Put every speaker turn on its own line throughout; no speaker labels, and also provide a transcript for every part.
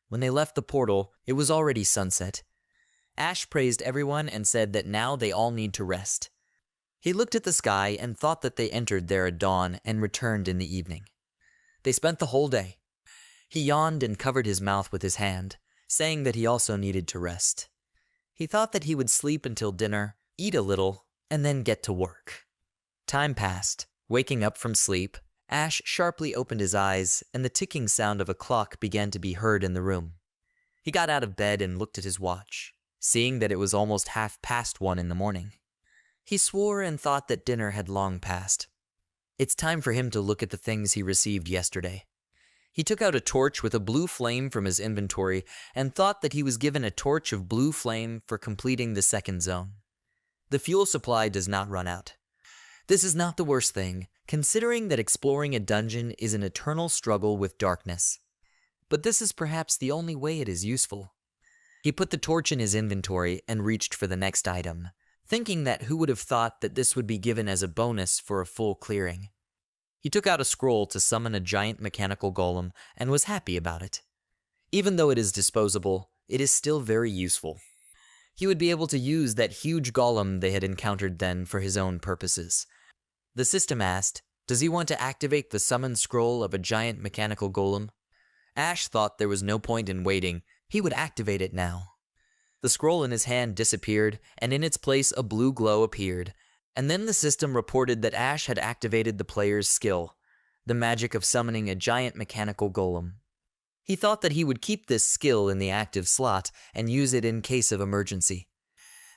When they left the portal, it was already sunset. Ash praised everyone and said that now they all need to rest. He looked at the sky and thought that they entered there at dawn and returned in the evening. They spent the whole day. He yawned and covered his mouth with his hand, saying that he also needed to rest. He thought that he would sleep until dinner, eat a little, and then get to work. Time passed. Waking up from sleep, Ash sharply opened his eyes, and the ticking sound of a clock began to be heard in the room. He got out of bed and looked at his watch, seeing that it was almost 1:30 in the morning. He swore and thought that dinner had long passed. It's time for him to look at the things he received yesterday. He took out a torch with a blue flame from his inventory and thought that he was given a torch of blue flame for completing the second zone. The fuel supply does not run out. This is not the worst thing, considering that exploring a dungeon is an eternal struggle with darkness. But this is perhaps the only way it is useful. He put the torch in his inventory and reached for the next item, thinking that who would have thought that this would be given as a bonus for a full clearing. He took out a scroll to summon a giant mechanical golem and was happy about it. Even though it is disposable, it is still very useful. He would be able to use that huge golem they had encountered then for his own purposes. The system asked, does he want to activate the summon scroll of a giant mechanical golem? Ash thought there was no point in waiting, he would activate it now. The scroll in his hand disappeared, and in its place a blue glow appeared, and then the system reported that Ash had activated the player's skill, the magic of summoning a giant mechanical golem. He thought that he would keep this skill in the active slot and use it in case of emergency.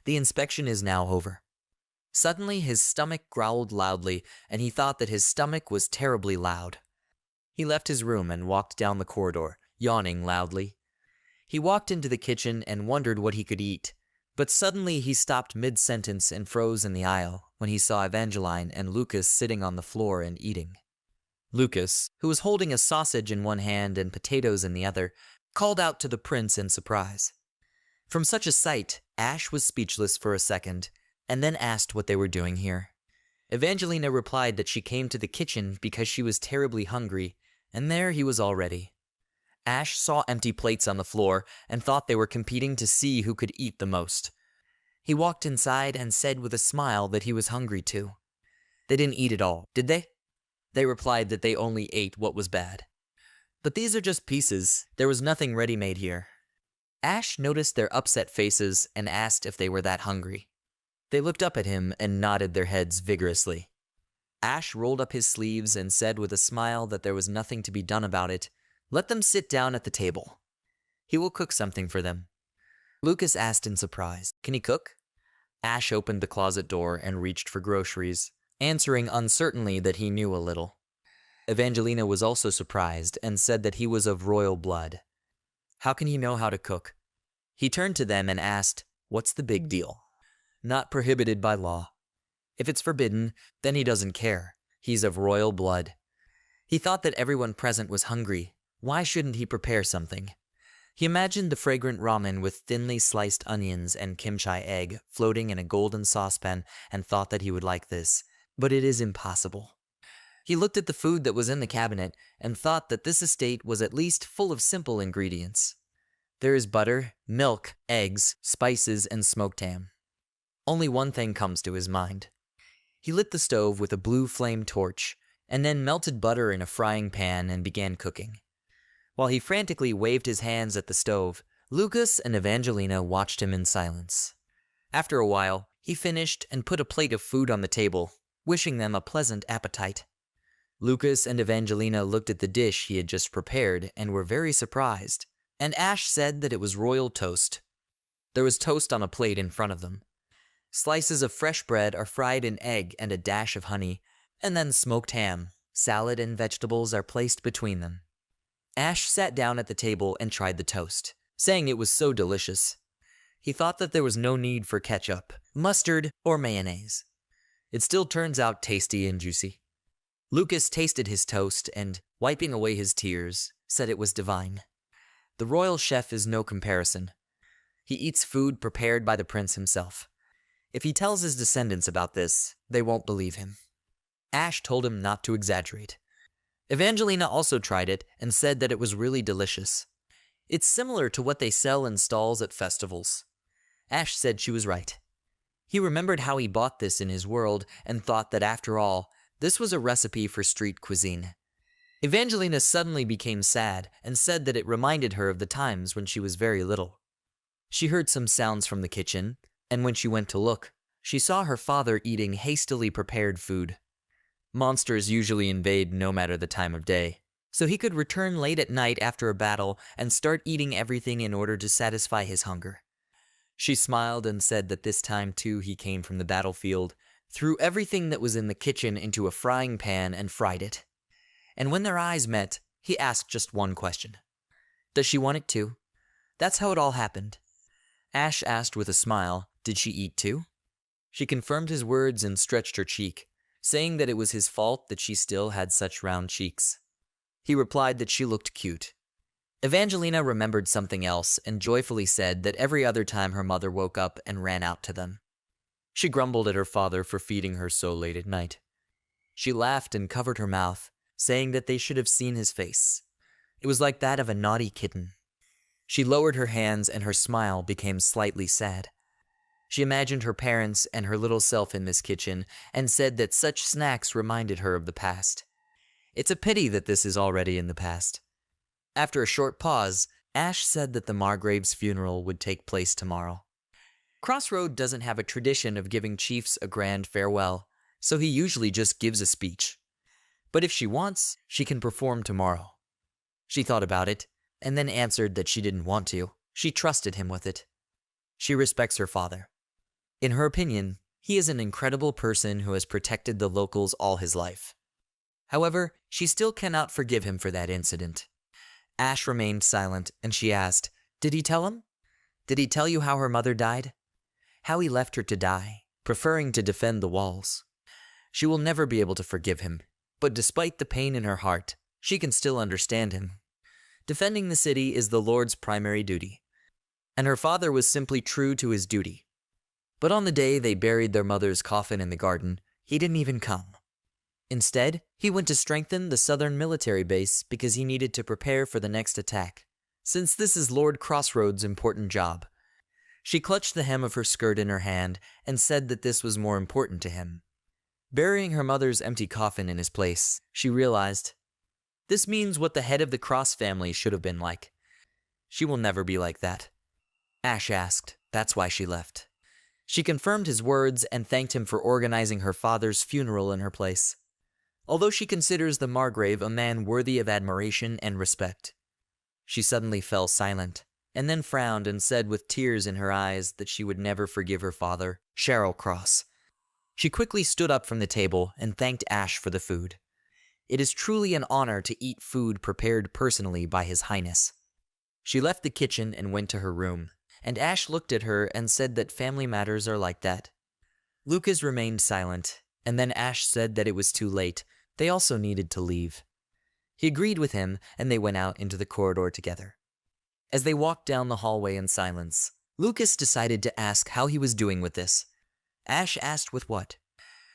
The inspection is now over. Suddenly his stomach growled loudly, and he thought that his stomach was terribly loud. He left his room and walked down the corridor, yawning loudly. He walked into the kitchen and wondered what he could eat, but suddenly he stopped mid-sentence and froze in the aisle when he saw Evangeline and Lucas sitting on the floor and eating. Lucas, who was holding a sausage in one hand and potatoes in the other, called out to the prince in surprise. From such a sight, Ash was speechless for a second, and then asked what they were doing here. Evangelina replied that she came to the kitchen because she was terribly hungry, and there he was already. Ash saw empty plates on the floor and thought they were competing to see who could eat the most. He walked inside and said with a smile that he was hungry too. They didn't eat it all, did they? They replied that they only ate what was bad. But these are just pieces. There was nothing ready-made here. Ash noticed their upset faces and asked if they were that hungry. They looked up at him and nodded their heads vigorously. Ash rolled up his sleeves and said with a smile that there was nothing to be done about it. Let them sit down at the table. He will cook something for them. Lucas asked in surprise, can he cook? Ash opened the closet door and reached for groceries, answering uncertainly that he knew a little. Evangelina was also surprised and said that he was of royal blood. How can he know how to cook? He turned to them and asked, what's the big deal? Not prohibited by law. If it's forbidden, then he doesn't care. He's of royal blood. He thought that everyone present was hungry. Why shouldn't he prepare something? He imagined the fragrant ramen with thinly sliced onions and kimchi egg floating in a golden saucepan and thought that he would like this, but it is impossible. He looked at the food that was in the cabinet and thought that this estate was at least full of simple ingredients. There is butter, milk, eggs, spices, and smoked ham. Only one thing comes to his mind. He lit the stove with a blue flame torch and then melted butter in a frying pan and began cooking. While he frantically waved his hands at the stove, Lucas and Evangelina watched him in silence. After a while, he finished and put a plate of food on the table, wishing them a pleasant appetite. Lucas and Evangelina looked at the dish he had just prepared and were very surprised, and Ash said that it was royal toast. There was toast on a plate in front of them. Slices of fresh bread are fried in egg and a dash of honey, and then smoked ham, salad, and vegetables are placed between them. Ash sat down at the table and tried the toast, saying it was so delicious. He thought that there was no need for ketchup, mustard, or mayonnaise. It still turns out tasty and juicy. Lucas tasted his toast and, wiping away his tears, said it was divine. The royal chef is no comparison. He eats food prepared by the prince himself. If he tells his descendants about this, they won't believe him. Ash told him not to exaggerate. Evangelina also tried it and said that it was really delicious. It's similar to what they sell in stalls at festivals. Ash said she was right. He remembered how he bought this in his world and thought that after all, this was a recipe for street cuisine. Evangelina suddenly became sad and said that it reminded her of the times when she was very little. She heard some sounds from the kitchen, and when she went to look, she saw her father eating hastily prepared food. Monsters usually invade no matter the time of day, so he could return late at night after a battle and start eating everything in order to satisfy his hunger. She smiled and said that this time too he came from the battlefield, threw everything that was in the kitchen into a frying pan and fried it. And when their eyes met, he asked just one question. Does she want it too? That's how it all happened. Ash asked with a smile, did she eat too? She confirmed his words and stretched her cheek, saying that it was his fault that she still had such round cheeks. He replied that she looked cute. Evangelina remembered something else and joyfully said that every other time her mother woke up and ran out to them. She grumbled at her father for feeding her so late at night. She laughed and covered her mouth, saying that they should have seen his face. It was like that of a naughty kitten. She lowered her hands and her smile became slightly sad. She imagined her parents and her little self in this kitchen and said that such snacks reminded her of the past. It's a pity that this is already in the past. After a short pause, Ash said that the Margrave's funeral would take place tomorrow. Crossroad doesn't have a tradition of giving chiefs a grand farewell, so he usually just gives a speech. But if she wants, she can perform tomorrow. She thought about it, and then answered that she didn't want to. She trusted him with it. She respects her father. In her opinion, he is an incredible person who has protected the locals all his life. However, she still cannot forgive him for that incident. Ash remained silent, and she asked, did he tell him? Did he tell you how her mother died? How he left her to die, preferring to defend the walls? She will never be able to forgive him, but despite the pain in her heart, she can still understand him. Defending the city is the Lord's primary duty, and her father was simply true to his duty. But on the day they buried their mother's coffin in the garden, he didn't even come. Instead, he went to strengthen the southern military base because he needed to prepare for the next attack, since this is Lord Crossroad's important job. She clutched the hem of her skirt in her hand and said that this was more important to him. Burying her mother's empty coffin in his place, she realized, this means what the head of the Cross family should have been like. She will never be like that. Ash asked, that's why she left. She confirmed his words and thanked him for organizing her father's funeral in her place. Although she considers the Margrave a man worthy of admiration and respect. She suddenly fell silent, and then frowned and said with tears in her eyes that she would never forgive her father, Cheryl Cross. She quickly stood up from the table and thanked Ash for the food. It is truly an honor to eat food prepared personally by His Highness. She left the kitchen and went to her room, and Ash looked at her and said that family matters are like that. Lucas remained silent, and then Ash said that it was too late. They also needed to leave. He agreed with him, and they went out into the corridor together. As they walked down the hallway in silence, Lucas decided to ask how he was doing with this. Ash asked with what?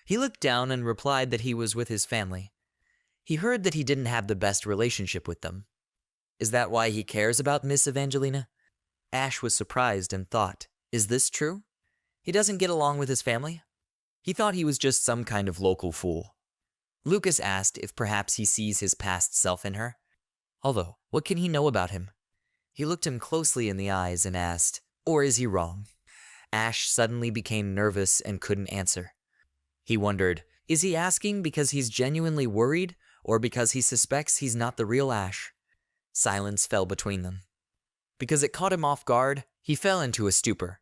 He looked down and replied that he was with his family. He heard that he didn't have the best relationship with them. Is that why he cares about Miss Evangelina? Ash was surprised and thought, is this true? He doesn't get along with his family? He thought he was just some kind of local fool. Lucas asked if perhaps he sees his past self in her. Although, what can he know about him? He looked him closely in the eyes and asked, or is he wrong? Ash suddenly became nervous and couldn't answer. He wondered, is he asking because he's genuinely worried or because he suspects he's not the real Ash? Silence fell between them. Because it caught him off guard, he fell into a stupor.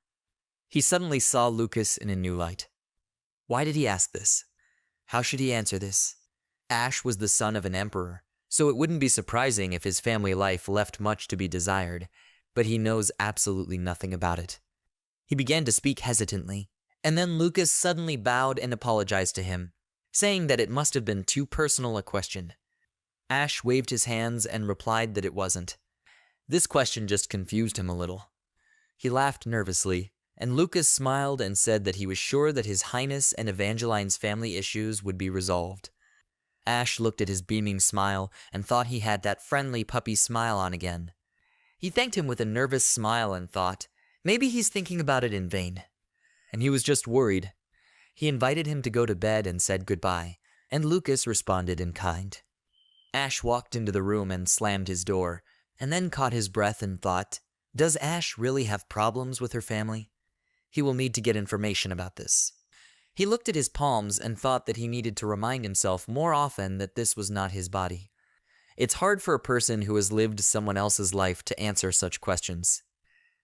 He suddenly saw Lucas in a new light. Why did he ask this? How should he answer this? Ash was the son of an emperor, so it wouldn't be surprising if his family life left much to be desired, but he knows absolutely nothing about it. He began to speak hesitantly, and then Lucas suddenly bowed and apologized to him, saying that it must have been too personal a question. Ash waved his hands and replied that it wasn't. This question just confused him a little. He laughed nervously, and Lucas smiled and said that he was sure that His Highness and Evangeline's family issues would be resolved. Ash looked at his beaming smile and thought he had that friendly puppy smile on again. He thanked him with a nervous smile and thought, maybe he's thinking about it in vain. And he was just worried. He invited him to go to bed and said goodbye, and Lucas responded in kind. Ash walked into the room and slammed his door, and then caught his breath and thought, does Ash really have problems with her family? He will need to get information about this. He looked at his palms and thought that he needed to remind himself more often that this was not his body. It's hard for a person who has lived someone else's life to answer such questions.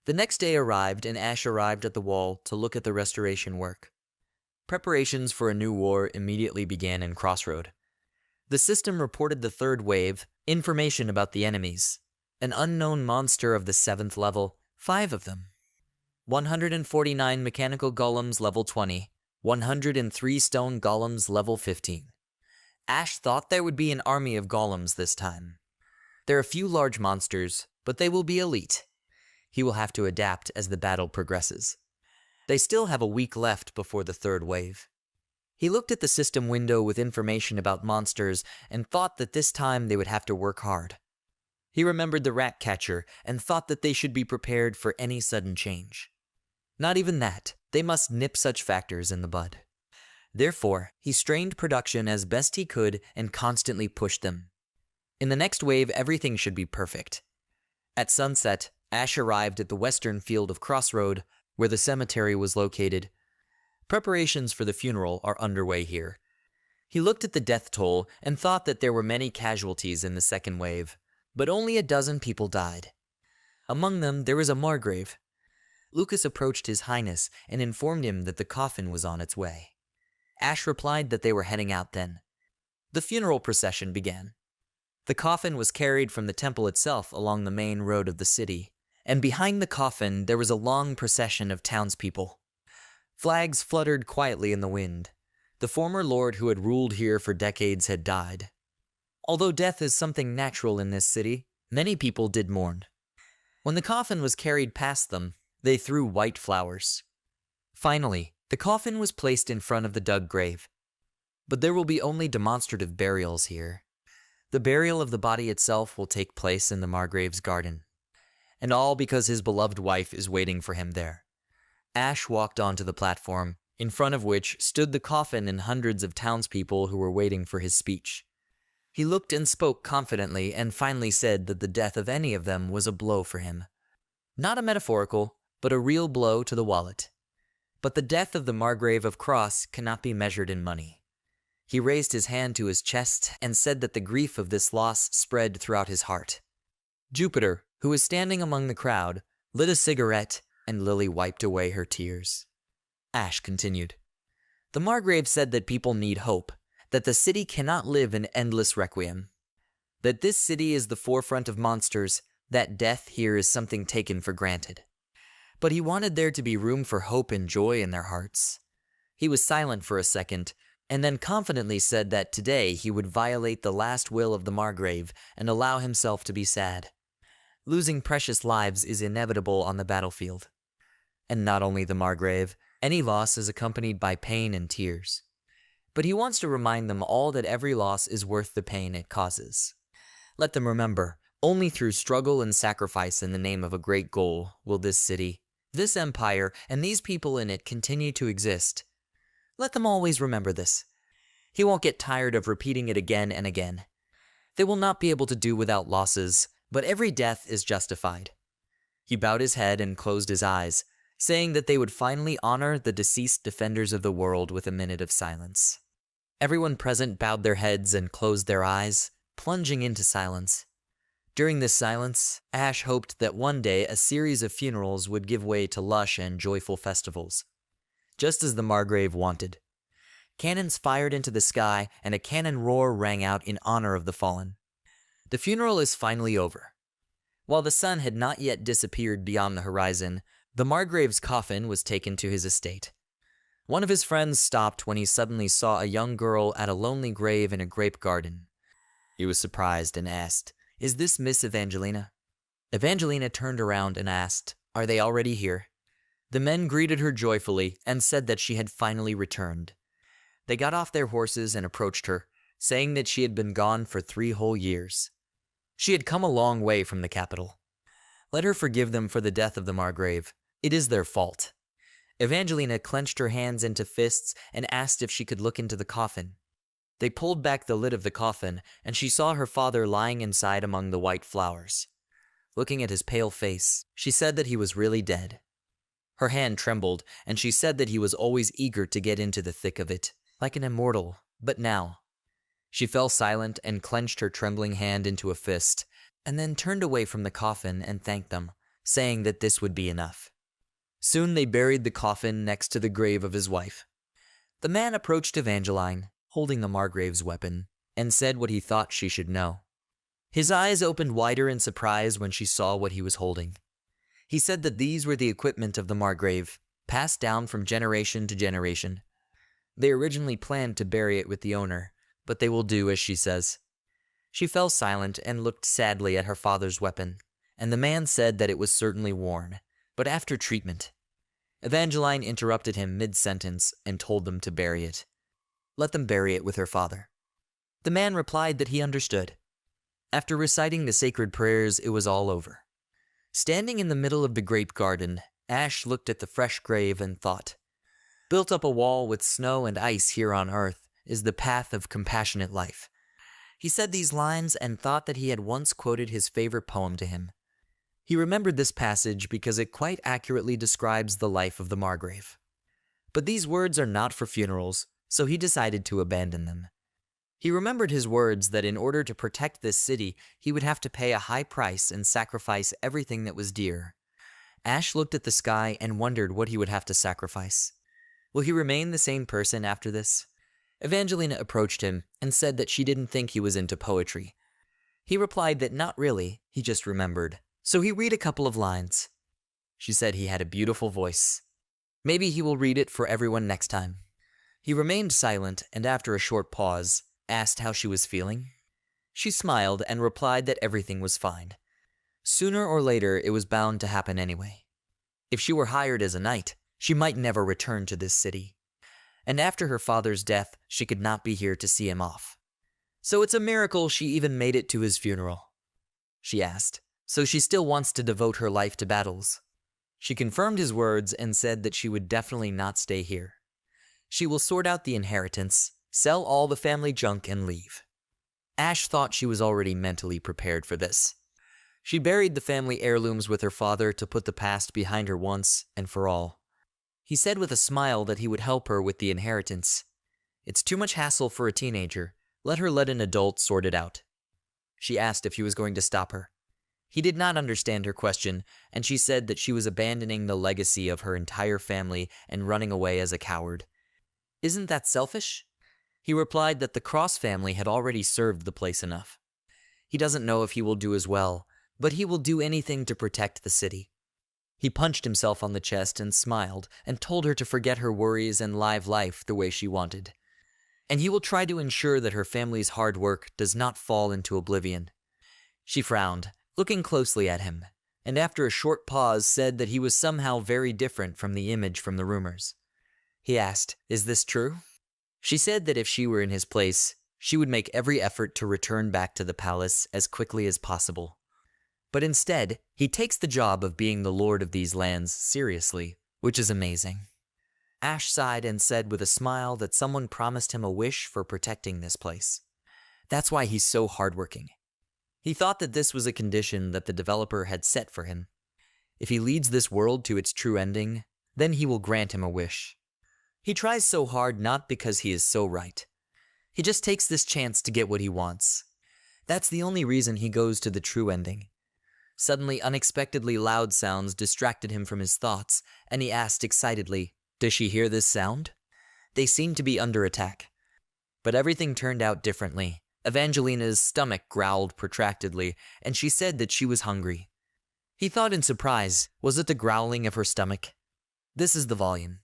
The next day arrived, and Ash arrived at the wall to look at the restoration work. Preparations for a new war immediately began in Crossroad. The system reported the third wave, information about the enemies, an unknown monster of the 7th level, 5 of them. 149 mechanical golems level 20, 103 stone golems level 15. Ash thought there would be an army of golems this time. There are a few large monsters, but they will be elite. He will have to adapt as the battle progresses. They still have a week left before the third wave. He looked at the system window with information about monsters and thought that this time they would have to work hard. He remembered the rat catcher and thought that they should be prepared for any sudden change. Not even that, they must nip such factors in the bud. Therefore, he strained production as best he could and constantly pushed them. In the next wave, everything should be perfect. At sunset, Ash arrived at the western field of Crossroad, where the cemetery was located. Preparations for the funeral are underway here. He looked at the death toll and thought that there were many casualties in the second wave, but only 12 people died. Among them, there was a Margrave. Lucas approached His Highness and informed him that the coffin was on its way. Ash replied that they were heading out then. The funeral procession began. The coffin was carried from the temple itself along the main road of the city, and behind the coffin there was a long procession of townspeople. Flags fluttered quietly in the wind. The former lord who had ruled here for decades had died. Although death is something natural in this city, many people did mourn. When the coffin was carried past them, they threw white flowers. Finally, the coffin was placed in front of the dug grave. But there will be only demonstrative burials here. The burial of the body itself will take place in the Margrave's garden. And all because his beloved wife is waiting for him there. Ash walked onto the platform, in front of which stood the coffin and hundreds of townspeople who were waiting for his speech. He looked and spoke confidently and finally said that the death of any of them was a blow for him. Not a metaphorical, but a real blow to the wallet. But the death of the Margrave of Cross cannot be measured in money. He raised his hand to his chest and said that the grief of this loss spread throughout his heart. Jupiter, who was standing among the crowd, lit a cigarette, and Lily wiped away her tears. Ash continued. The Margrave said that people need hope, that the city cannot live in endless requiem. That this city is the forefront of monsters, that death here is something taken for granted. But he wanted there to be room for hope and joy in their hearts. He was silent for a second, and then confidently said that today he would violate the last will of the Margrave and allow himself to be sad. Losing precious lives is inevitable on the battlefield. And not only the Margrave, any loss is accompanied by pain and tears. But he wants to remind them all that every loss is worth the pain it causes. Let them remember, only through struggle and sacrifice in the name of a great goal will this city, this empire, and these people in it continue to exist. Let them always remember this. He won't get tired of repeating it again and again. They will not be able to do without losses, but every death is justified. He bowed his head and closed his eyes, saying that they would finally honor the deceased defenders of the world with a minute of silence. Everyone present bowed their heads and closed their eyes, plunging into silence. During this silence, Ash hoped that one day a series of funerals would give way to lush and joyful festivals, just as the Margrave wanted. Cannons fired into the sky, and a cannon roar rang out in honor of the fallen. The funeral is finally over. While the sun had not yet disappeared beyond the horizon, the Margrave's coffin was taken to his estate. One of his friends stopped when he suddenly saw a young girl at a lonely grave in a grape garden. He was surprised and asked, "Is this Miss Evangelina?" Evangelina turned around and asked, "Are they already here?" The men greeted her joyfully and said that she had finally returned. They got off their horses and approached her, saying that she had been gone for 3 whole years. She had come a long way from the capital. Let her forgive them for the death of the Margrave. It is their fault. Evangelina clenched her hands into fists and asked if she could look into the coffin. They pulled back the lid of the coffin, and she saw her father lying inside among the white flowers. Looking at his pale face, she said that he was really dead. Her hand trembled, and she said that he was always eager to get into the thick of it, like an immortal, but now. She fell silent and clenched her trembling hand into a fist, and then turned away from the coffin and thanked them, saying that this would be enough. Soon they buried the coffin next to the grave of his wife. The man approached Evangeline, holding the Margrave's weapon, and said what he thought she should know. His eyes opened wider in surprise when she saw what he was holding. He said that these were the equipment of the Margrave, passed down from generation to generation. They originally planned to bury it with the owner, but they will do as she says. She fell silent and looked sadly at her father's weapon, and the man said that it was certainly worn, but after treatment. Evangeline interrupted him mid-sentence and told them to bury it. Let them bury it with her father. The man replied that he understood. After reciting the sacred prayers, it was all over. Standing in the middle of the grape garden, Ash looked at the fresh grave and thought, built up a wall with snow and ice here on earth is the path of compassionate life. He said these lines and thought that he had once quoted his favorite poem to him. He remembered this passage because it quite accurately describes the life of the Margrave. But these words are not for funerals, so he decided to abandon them. He remembered his words that in order to protect this city, he would have to pay a high price and sacrifice everything that was dear. Ash looked at the sky and wondered what he would have to sacrifice. Will he remain the same person after this? Evangelina approached him and said that she didn't think he was into poetry. He replied that not really, he just remembered. So he read a couple of lines. She said he had a beautiful voice. Maybe he will read it for everyone next time. He remained silent and after a short pause, asked how she was feeling. She smiled and replied that everything was fine. Sooner or later, it was bound to happen anyway. If she were hired as a knight, she might never return to this city. And after her father's death, she could not be here to see him off. So it's a miracle she even made it to his funeral. She asked, so she still wants to devote her life to battles. She confirmed his words and said that she would definitely not stay here. She will sort out the inheritance, sell all the family junk, and leave. Ash thought she was already mentally prepared for this. She buried the family heirlooms with her father to put the past behind her once and for all. He said with a smile that he would help her with the inheritance. It's too much hassle for a teenager. Let an adult sort it out. She asked if he was going to stop her. He did not understand her question, and she said that she was abandoning the legacy of her entire family and running away as a coward. Isn't that selfish? He replied that the Cross family had already served the place enough. He doesn't know if he will do as well, but he will do anything to protect the city. He punched himself on the chest and smiled and told her to forget her worries and live life the way she wanted. And he will try to ensure that her family's hard work does not fall into oblivion. She frowned, looking closely at him, and after a short pause said that he was somehow very different from the image from the rumors. He asked, "Is this true?" She said that if she were in his place, she would make every effort to return back to the palace as quickly as possible. But instead, he takes the job of being the lord of these lands seriously, which is amazing. Ash sighed and said with a smile that someone promised him a wish for protecting this place. That's why he's so hardworking. He thought that this was a condition that the developer had set for him. If he leads this world to its true ending, then he will grant him a wish. He tries so hard not because he is so right. He just takes this chance to get what he wants. That's the only reason he goes to the true ending. Suddenly, unexpectedly loud sounds distracted him from his thoughts, and he asked excitedly, "Does she hear this sound?" They seemed to be under attack. But everything turned out differently. Evangelina's stomach growled protractedly, and she said that she was hungry. He thought in surprise, was it the growling of her stomach? This is the volume.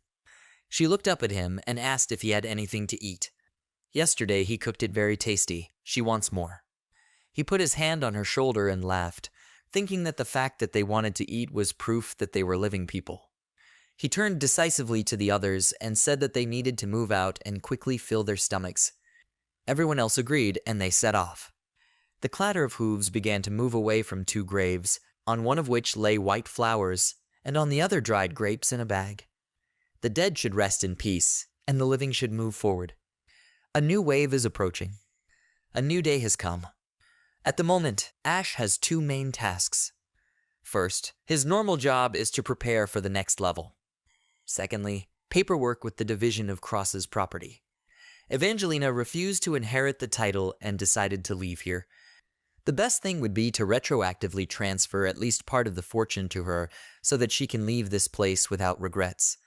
She looked up at him and asked if he had anything to eat. Yesterday he cooked it very tasty. She wants more. He put his hand on her shoulder and laughed, thinking that the fact that they wanted to eat was proof that they were living people. He turned decisively to the others and said that they needed to move out and quickly fill their stomachs. Everyone else agreed, and they set off. The clatter of hooves began to move away from two graves, on one of which lay white flowers, and on the other dried grapes in a bag. The dead should rest in peace, and the living should move forward. A new wave is approaching. A new day has come. At the moment, Ash has two main tasks. First, his normal job is to prepare for the next level. Secondly, paperwork with the division of Cross's property. Evangelina refused to inherit the title and decided to leave here. The best thing would be to retroactively transfer at least part of the fortune to her so that she can leave this place without regrets.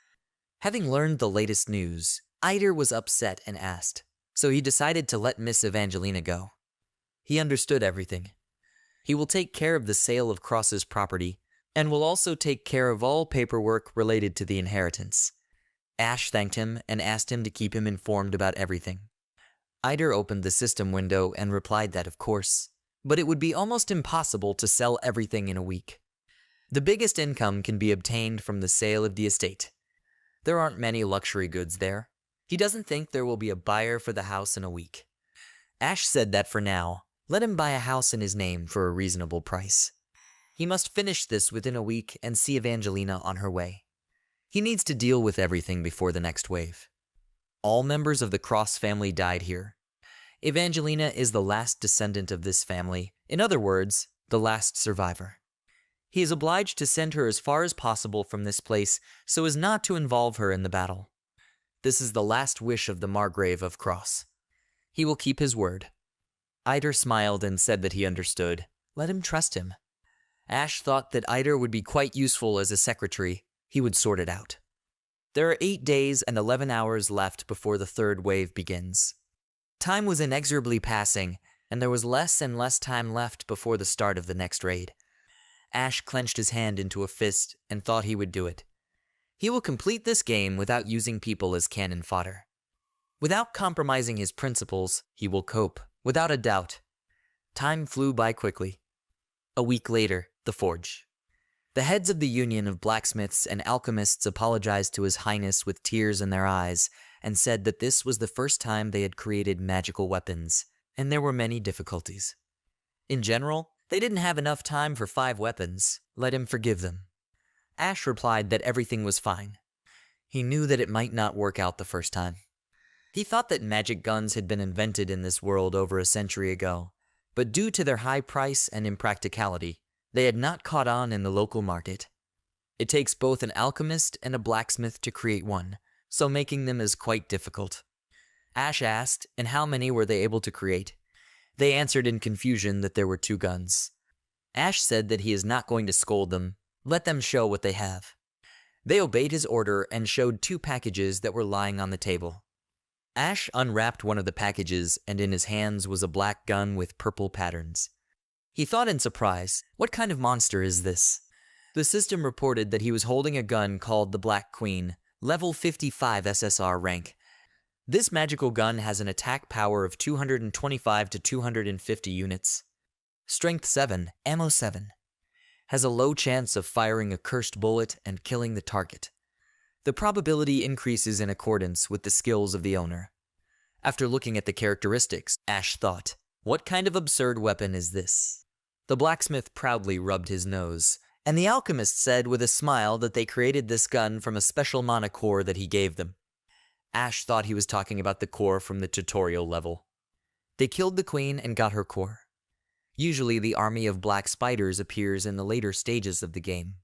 Having learned the latest news, Eider was upset and asked, so he decided to let Miss Evangelina go. He understood everything. He will take care of the sale of Cross's property, and will also take care of all paperwork related to the inheritance. Ash thanked him and asked him to keep him informed about everything. Eider opened the system window and replied that of course, but it would be almost impossible to sell everything in a week. The biggest income can be obtained from the sale of the estate. There aren't many luxury goods there. He doesn't think there will be a buyer for the house in a week. Ash said that for now, let him buy a house in his name for a reasonable price. He must finish this within a week and see Evangelina on her way. He needs to deal with everything before the next wave. All members of the Cross family died here. Evangelina is the last descendant of this family, in other words, the last survivor. He is obliged to send her as far as possible from this place so as not to involve her in the battle. This is the last wish of the Margrave of Cross. He will keep his word. Eider smiled and said that he understood. Let him trust him. Ash thought that Eider would be quite useful as a secretary. He would sort it out. There are 8 days and 11 hours left before the third wave begins. Time was inexorably passing, and there was less and less time left before the start of the next raid. Ash clenched his hand into a fist and thought he would do it. He will complete this game without using people as cannon fodder. Without compromising his principles, he will cope, without a doubt. Time flew by quickly. A week later, the forge. The heads of the Union of Blacksmiths and Alchemists apologized to His Highness with tears in their eyes and said that this was the first time they had created magical weapons, and there were many difficulties. In general, they didn't have enough time for 5 weapons. Let him forgive them. Ash replied that everything was fine. He knew that it might not work out the first time. He thought that magic guns had been invented in this world over a century ago, but due to their high price and impracticality, they had not caught on in the local market. It takes both an alchemist and a blacksmith to create one, so making them is quite difficult. Ash asked, and how many were they able to create? They answered in confusion that there were 2 guns. Ash said that he is not going to scold them. Let them show what they have. They obeyed his order and showed 2 packages that were lying on the table. Ash unwrapped one of the packages, and in his hands was a black gun with purple patterns. He thought in surprise, what kind of monster is this? The system reported that he was holding a gun called the Black Queen, level 55 SSR rank. This magical gun has an attack power of 225 to 250 units. Strength 7, ammo 7. Has a low chance of firing a cursed bullet and killing the target. The probability increases in accordance with the skills of the owner. After looking at the characteristics, Ash thought, what kind of absurd weapon is this? The blacksmith proudly rubbed his nose, and the alchemist said with a smile that they created this gun from a special mana core that he gave them. Ash thought he was talking about the core from the tutorial level. They killed the queen and got her core. Usually the army of black spiders appears in the later stages of the game.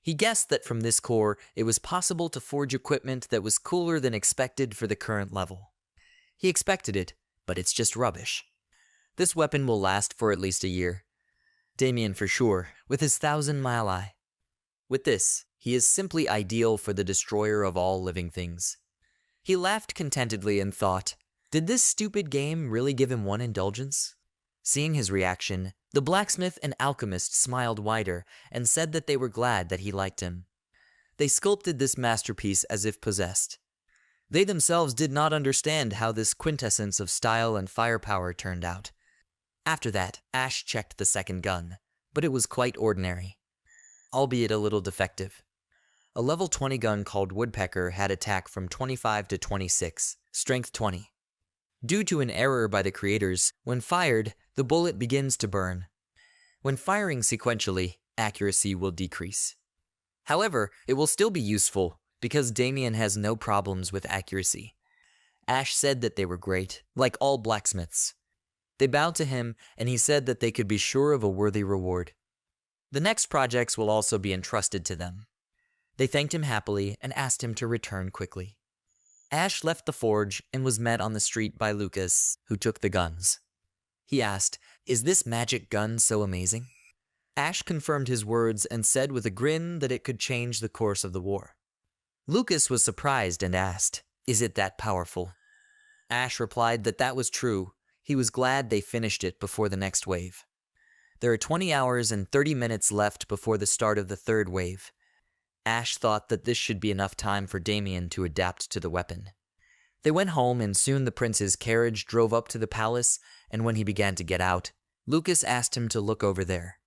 He guessed that from this core, it was possible to forge equipment that was cooler than expected for the current level. He expected it, but it's just rubbish. This weapon will last for at least a year. Damien for sure, with his 1,000-mile eye. With this, he is simply ideal for the destroyer of all living things. He laughed contentedly and thought, did this stupid game really give him one indulgence? Seeing his reaction, the blacksmith and alchemist smiled wider and said that they were glad that he liked him. They sculpted this masterpiece as if possessed. They themselves did not understand how this quintessence of style and firepower turned out. After that, Ash checked the second gun, but it was quite ordinary, albeit a little defective. A level 20 gun called Woodpecker had attack from 25 to 26, strength 20. Due to an error by the creators, when fired, the bullet begins to burn. When firing sequentially, accuracy will decrease. However, it will still be useful because Damien has no problems with accuracy. Ash said that they were great, like all blacksmiths. They bowed to him, and he said that they could be sure of a worthy reward. The next projects will also be entrusted to them. They thanked him happily and asked him to return quickly. Ash left the forge and was met on the street by Lucas, who took the guns. He asked, "Is this magic gun so amazing?" Ash confirmed his words and said with a grin that it could change the course of the war. Lucas was surprised and asked, "Is it that powerful?" Ash replied that that was true. He was glad they finished it before the next wave. There are 20 hours and 30 minutes left before the start of the third wave. Ash thought that this should be enough time for Damien to adapt to the weapon. They went home, and soon the prince's carriage drove up to the palace, and when he began to get out, Lucas asked him to look over there.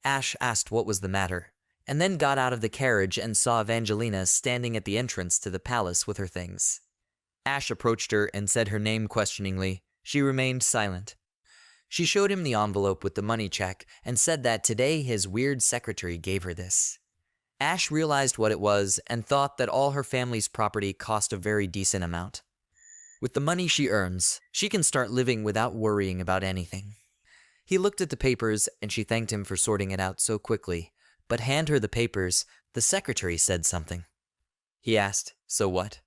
Ash asked what was the matter, and then got out of the carriage and saw Evangelina standing at the entrance to the palace with her things. Ash approached her and said her name questioningly. She remained silent. She showed him the envelope with the money check and said that today his weird secretary gave her this. Ash realized what it was and thought that all her family's property cost a very decent amount. With the money she earns, she can start living without worrying about anything. He looked at the papers and she thanked him for sorting it out so quickly, but hand her the papers, the secretary said something. He asked, "So what?"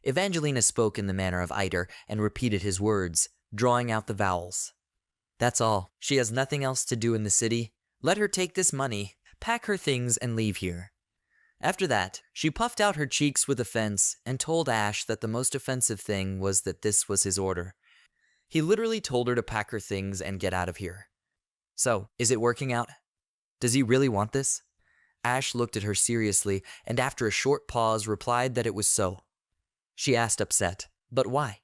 Evangelina spoke in the manner of Eider and repeated his words, drawing out the vowels. "That's all. She has nothing else to do in the city. Let her take this money, pack her things, and leave here." After that, she puffed out her cheeks with offense and told Ash that the most offensive thing was that this was his order. He literally told her to pack her things and get out of here. "So, is it working out? Does he really want this?" Ash looked at her seriously and after a short pause replied that it was so. She asked upset, "But why?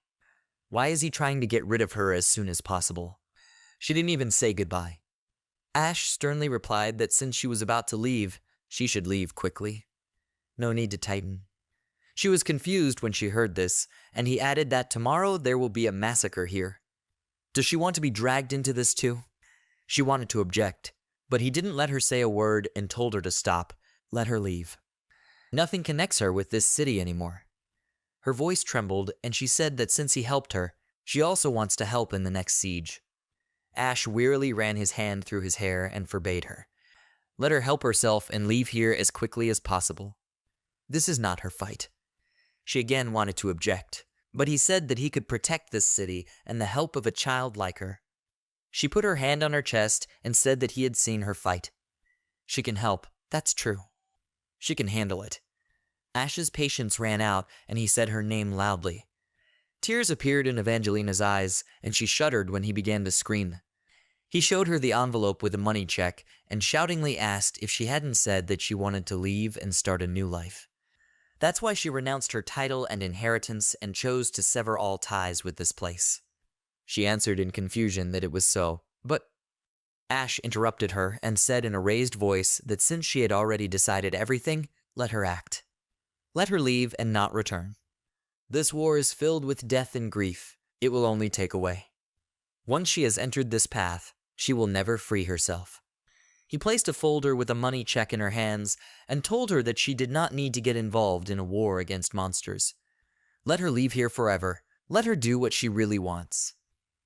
Why is he trying to get rid of her as soon as possible?" She didn't even say goodbye. Ash sternly replied that since she was about to leave, she should leave quickly. No need to tighten. She was confused when she heard this, and he added that tomorrow there will be a massacre here. Does she want to be dragged into this too? She wanted to object, but he didn't let her say a word and told her to stop. Let her leave. Nothing connects her with this city anymore. Her voice trembled, and she said that since he helped her, she also wants to help in the next siege. Ash wearily ran his hand through his hair and forbade her. Let her help herself and leave here as quickly as possible. This is not her fight. She again wanted to object, but he said that he could protect this city and the help of a child like her. She put her hand on her chest and said that he had seen her fight. She can help, that's true. She can handle it. Ash's patience ran out, and he said her name loudly. Tears appeared in Evangelina's eyes, and she shuddered when he began to scream. He showed her the envelope with a money check and shoutingly asked if she hadn't said that she wanted to leave and start a new life. That's why she renounced her title and inheritance and chose to sever all ties with this place. She answered in confusion that it was so, but Ash interrupted her and said in a raised voice that since she had already decided everything, let her act. Let her leave and not return. This war is filled with death and grief. It will only take away. Once she has entered this path, she will never free herself. He placed a folder with a money check in her hands and told her that she did not need to get involved in a war against monsters. Let her leave here forever. Let her do what she really wants.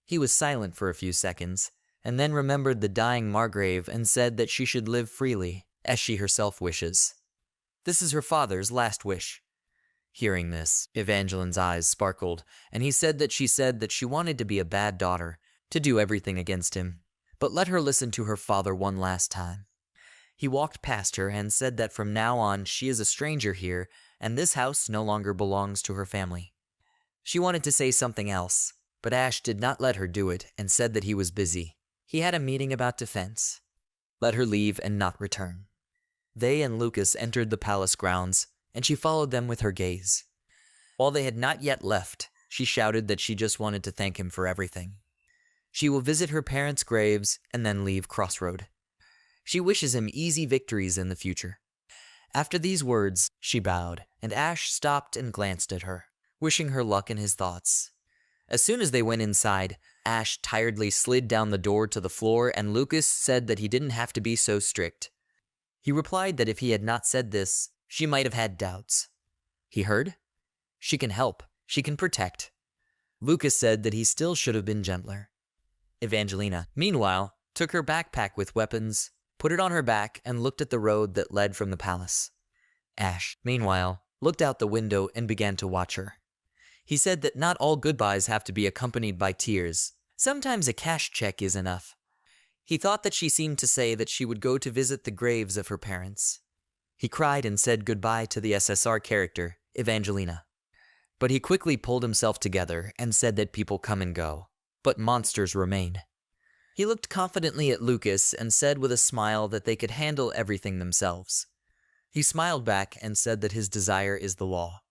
He was silent for a few seconds, and then remembered the dying Margrave and said that she should live freely, as she herself wishes. This is her father's last wish. Hearing this, Evangeline's eyes sparkled, and he said that she wanted to be a bad daughter, to do everything against him, but let her listen to her father one last time. He walked past her and said that from now on she is a stranger here, and this house no longer belongs to her family. She wanted to say something else, but Ash did not let her do it and said that he was busy. He had a meeting about defense. Let her leave and not return. They and Lucas entered the palace grounds, and she followed them with her gaze. While they had not yet left, she shouted that she just wanted to thank him for everything. She will visit her parents' graves and then leave Crossroad. She wishes him easy victories in the future. After these words, she bowed, and Ash stopped and glanced at her, wishing her luck in his thoughts. As soon as they went inside, Ash tiredly slid down the door to the floor, and Lucas said that he didn't have to be so strict. He replied that if he had not said this, she might have had doubts. He heard? She can help. She can protect. Lucas said that he still should have been gentler. Evangelina, meanwhile, took her backpack with weapons, put it on her back, and looked at the road that led from the palace. Ash, meanwhile, looked out the window and began to watch her. He said that not all goodbyes have to be accompanied by tears. Sometimes a cash check is enough. He thought that she seemed to say that she would go to visit the graves of her parents. He cried and said goodbye to the SSR character, Evangelina. But he quickly pulled himself together and said that people come and go, but monsters remain. He looked confidently at Lucas and said with a smile that they could handle everything themselves. He smiled back and said that his desire is the law.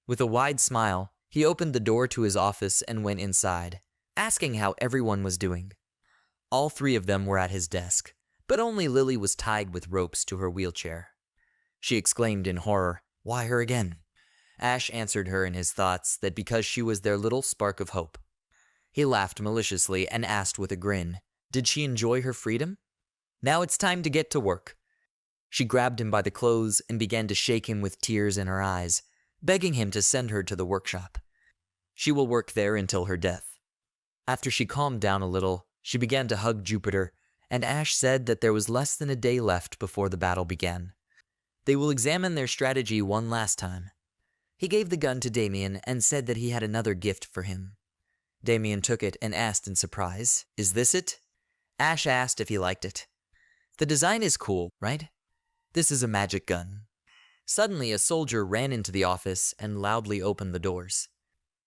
With a wide smile, he opened the door to his office and went inside, asking how everyone was doing. All three of them were at his desk, but only Lily was tied with ropes to her wheelchair. She exclaimed in horror, "Why her again?" Ash answered her in his thoughts that because she was their little spark of hope. He laughed maliciously and asked with a grin, did she enjoy her freedom? Now it's time to get to work. She grabbed him by the clothes and began to shake him with tears in her eyes, begging him to send her to the workshop. She will work there until her death. After she calmed down a little, she began to hug Jupiter, and Ash said that there was less than a day left before the battle began. They will examine their strategy one last time. He gave the gun to Damien and said that he had another gift for him. Damien took it and asked in surprise, "Is this it?" Ash asked if he liked it. "The design is cool, right? This is a magic gun." Suddenly, a soldier ran into the office and loudly opened the doors.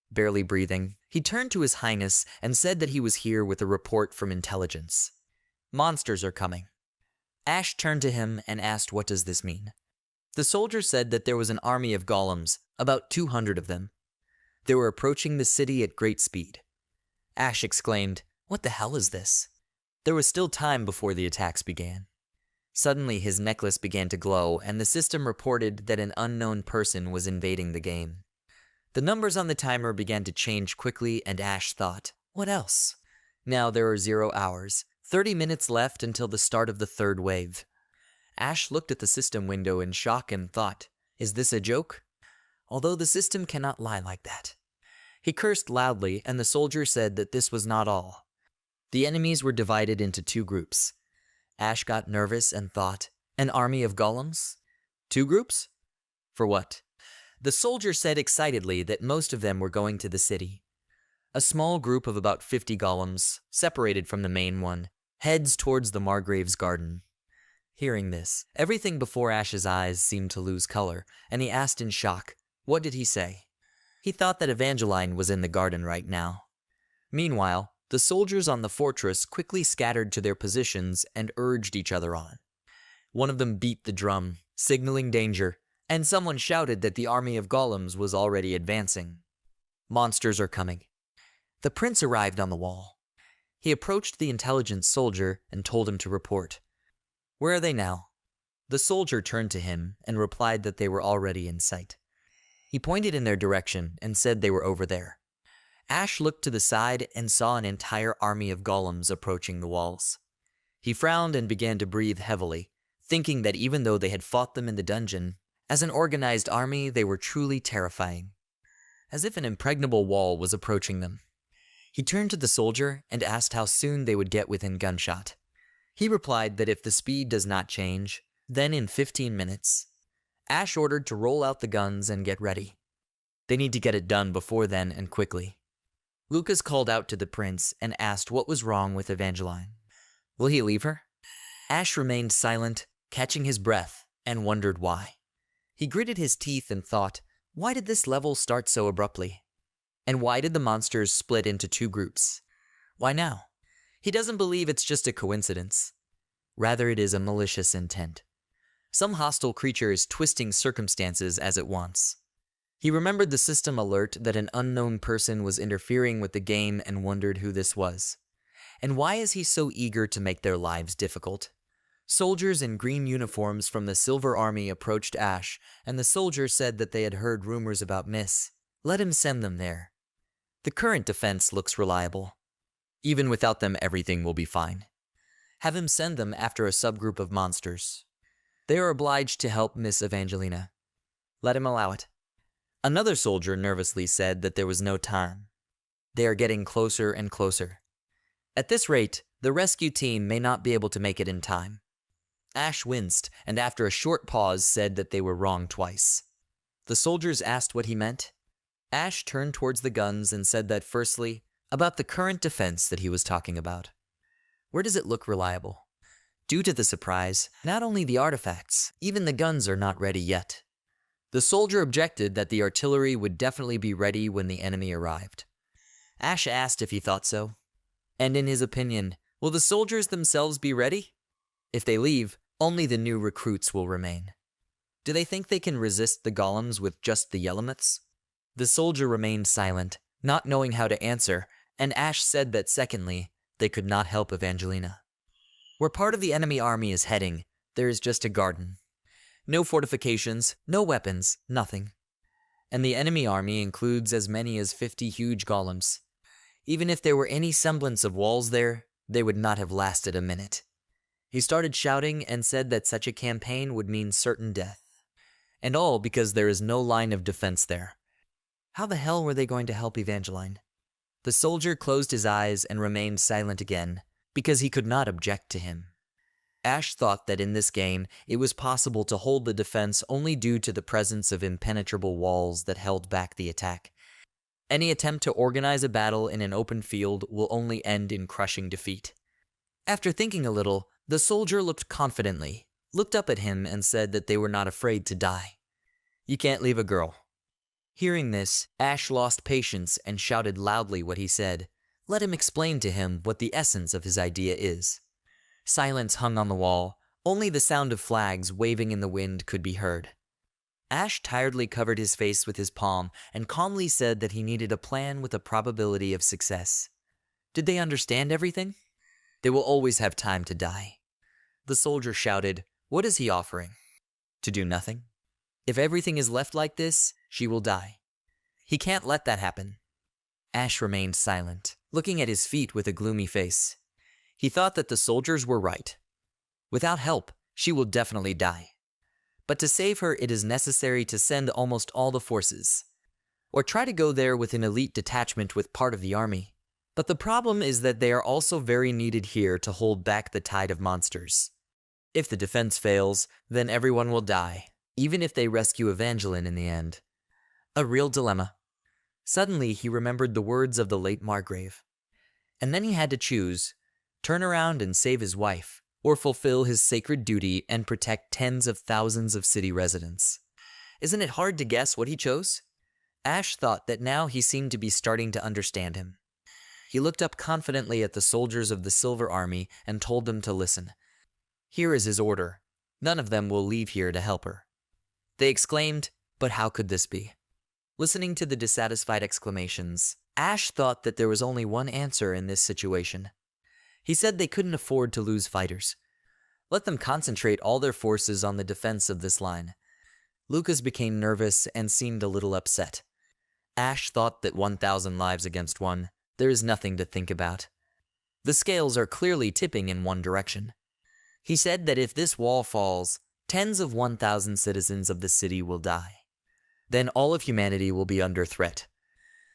Barely breathing, he turned to His Highness and said that he was here with a report from intelligence. "Monsters are coming." Ash turned to him and asked, "What does this mean?" The soldier said that there was an army of golems, about 200 of them. They were approaching the city at great speed. Ash exclaimed, "What the hell is this?" There was still time before the attacks began. Suddenly his necklace began to glow, and the system reported that an unknown person was invading the game. The numbers on the timer began to change quickly, and Ash thought, what else? Now there are 0 hours, 30 minutes left until the start of the third wave. Ash looked at the system window in shock and thought, is this a joke? Although the system cannot lie like that. He cursed loudly, and the soldier said that this was not all. The enemies were divided into 2 groups. Ash got nervous and thought, an army of golems? 2 groups? For what? The soldier said excitedly that most of them were going to the city. A small group of about 50 golems, separated from the main one, heads towards the Margrave's garden. Hearing this, everything before Ash's eyes seemed to lose color, and he asked in shock, what did he say? He thought that Evangeline was in the garden right now. Meanwhile, the soldiers on the fortress quickly scattered to their positions and urged each other on. One of them beat the drum, signaling danger, and someone shouted that the army of golems was already advancing. Monsters are coming. The prince arrived on the wall. He approached the intelligent soldier and told him to report. Where are they now? The soldier turned to him and replied that they were already in sight. He pointed in their direction and said they were over there. Ash looked to the side and saw an entire army of golems approaching the walls. He frowned and began to breathe heavily, thinking that even though they had fought them in the dungeon, as an organized army they were truly terrifying. As if an impregnable wall was approaching them. He turned to the soldier and asked how soon they would get within gunshot. He replied that if the speed does not change, then in 15 minutes. Ash ordered to roll out the guns and get ready. They need to get it done before then and quickly. Lucas called out to the prince and asked what was wrong with Evangeline. Will he leave her? Ash remained silent, catching his breath, and wondered why. He gritted his teeth and thought, why did this level start so abruptly? And why did the monsters split into 2 groups? Why now? He doesn't believe it's just a coincidence. Rather, it is a malicious intent. Some hostile creature is twisting circumstances as it wants. He remembered the system alert that an unknown person was interfering with the game and wondered who this was. And why is he so eager to make their lives difficult? Soldiers in green uniforms from the Silver Army approached Ash, and the soldier said that they had heard rumors about Miss. Let him send them there. The current defense looks reliable. Even without them, everything will be fine. Have him send them after a subgroup of monsters. They are obliged to help Miss Evangelina. Let him allow it. Another soldier nervously said that there was no time. They are getting closer and closer. At this rate, the rescue team may not be able to make it in time. Ash winced, and after a short pause said that they were wrong twice. The soldiers asked what he meant. Ash turned towards the guns and said that firstly, about the current defense that he was talking about. Where does it look reliable? Due to the surprise, not only the artifacts, even the guns are not ready yet. The soldier objected that the artillery would definitely be ready when the enemy arrived. Ash asked if he thought so. And in his opinion, will the soldiers themselves be ready? If they leave, only the new recruits will remain. Do they think they can resist the golems with just the Yellowmyths? The soldier remained silent, not knowing how to answer, and Ash said that secondly, they could not help Evangelina. Where part of the enemy army is heading, there is just a garden. No fortifications, no weapons, nothing. And the enemy army includes as many as 50 huge golems. Even if there were any semblance of walls there, they would not have lasted a minute. He started shouting and said that such a campaign would mean certain death. And all because there is no line of defense there. How the hell were they going to help Evangeline? The soldier closed his eyes and remained silent again, because he could not object to him. Ash thought that in this game, it was possible to hold the defense only due to the presence of impenetrable walls that held back the attack. Any attempt to organize a battle in an open field will only end in crushing defeat. After thinking a little, the soldier looked confidently, looked up at him and said that they were not afraid to die. You can't leave a girl. Hearing this, Ash lost patience and shouted loudly what he said. Let him explain to him what the essence of his idea is. Silence hung on the wall. Only the sound of flags waving in the wind could be heard. Ash tiredly covered his face with his palm and calmly said that he needed a plan with a probability of success. Did they understand everything? They will always have time to die. The soldier shouted, what is he offering? To do nothing? If everything is left like this, she will die. He can't let that happen. Ash remained silent, looking at his feet with a gloomy face. He thought that the soldiers were right. Without help, she will definitely die. But to save her, it is necessary to send almost all the forces, or try to go there with an elite detachment with part of the army. But the problem is that they are also very needed here to hold back the tide of monsters. If the defense fails, then everyone will die, even if they rescue Evangeline in the end. A real dilemma. Suddenly, he remembered the words of the late Margrave. And then he had to choose, turn around and save his wife, or fulfill his sacred duty and protect tens of thousands of city residents. Isn't it hard to guess what he chose? Ash thought that now he seemed to be starting to understand him. He looked up confidently at the soldiers of the Silver Army and told them to listen. Here is his order. None of them will leave here to help her. They exclaimed, but how could this be? Listening to the dissatisfied exclamations, Ash thought that there was only one answer in this situation. He said they couldn't afford to lose fighters. Let them concentrate all their forces on the defense of this line. Lucas became nervous and seemed a little upset. Ash thought that 1,000 lives against one, there is nothing to think about. The scales are clearly tipping in one direction. He said that if this wall falls, tens of 1,000 citizens of the city will die. Then all of humanity will be under threat.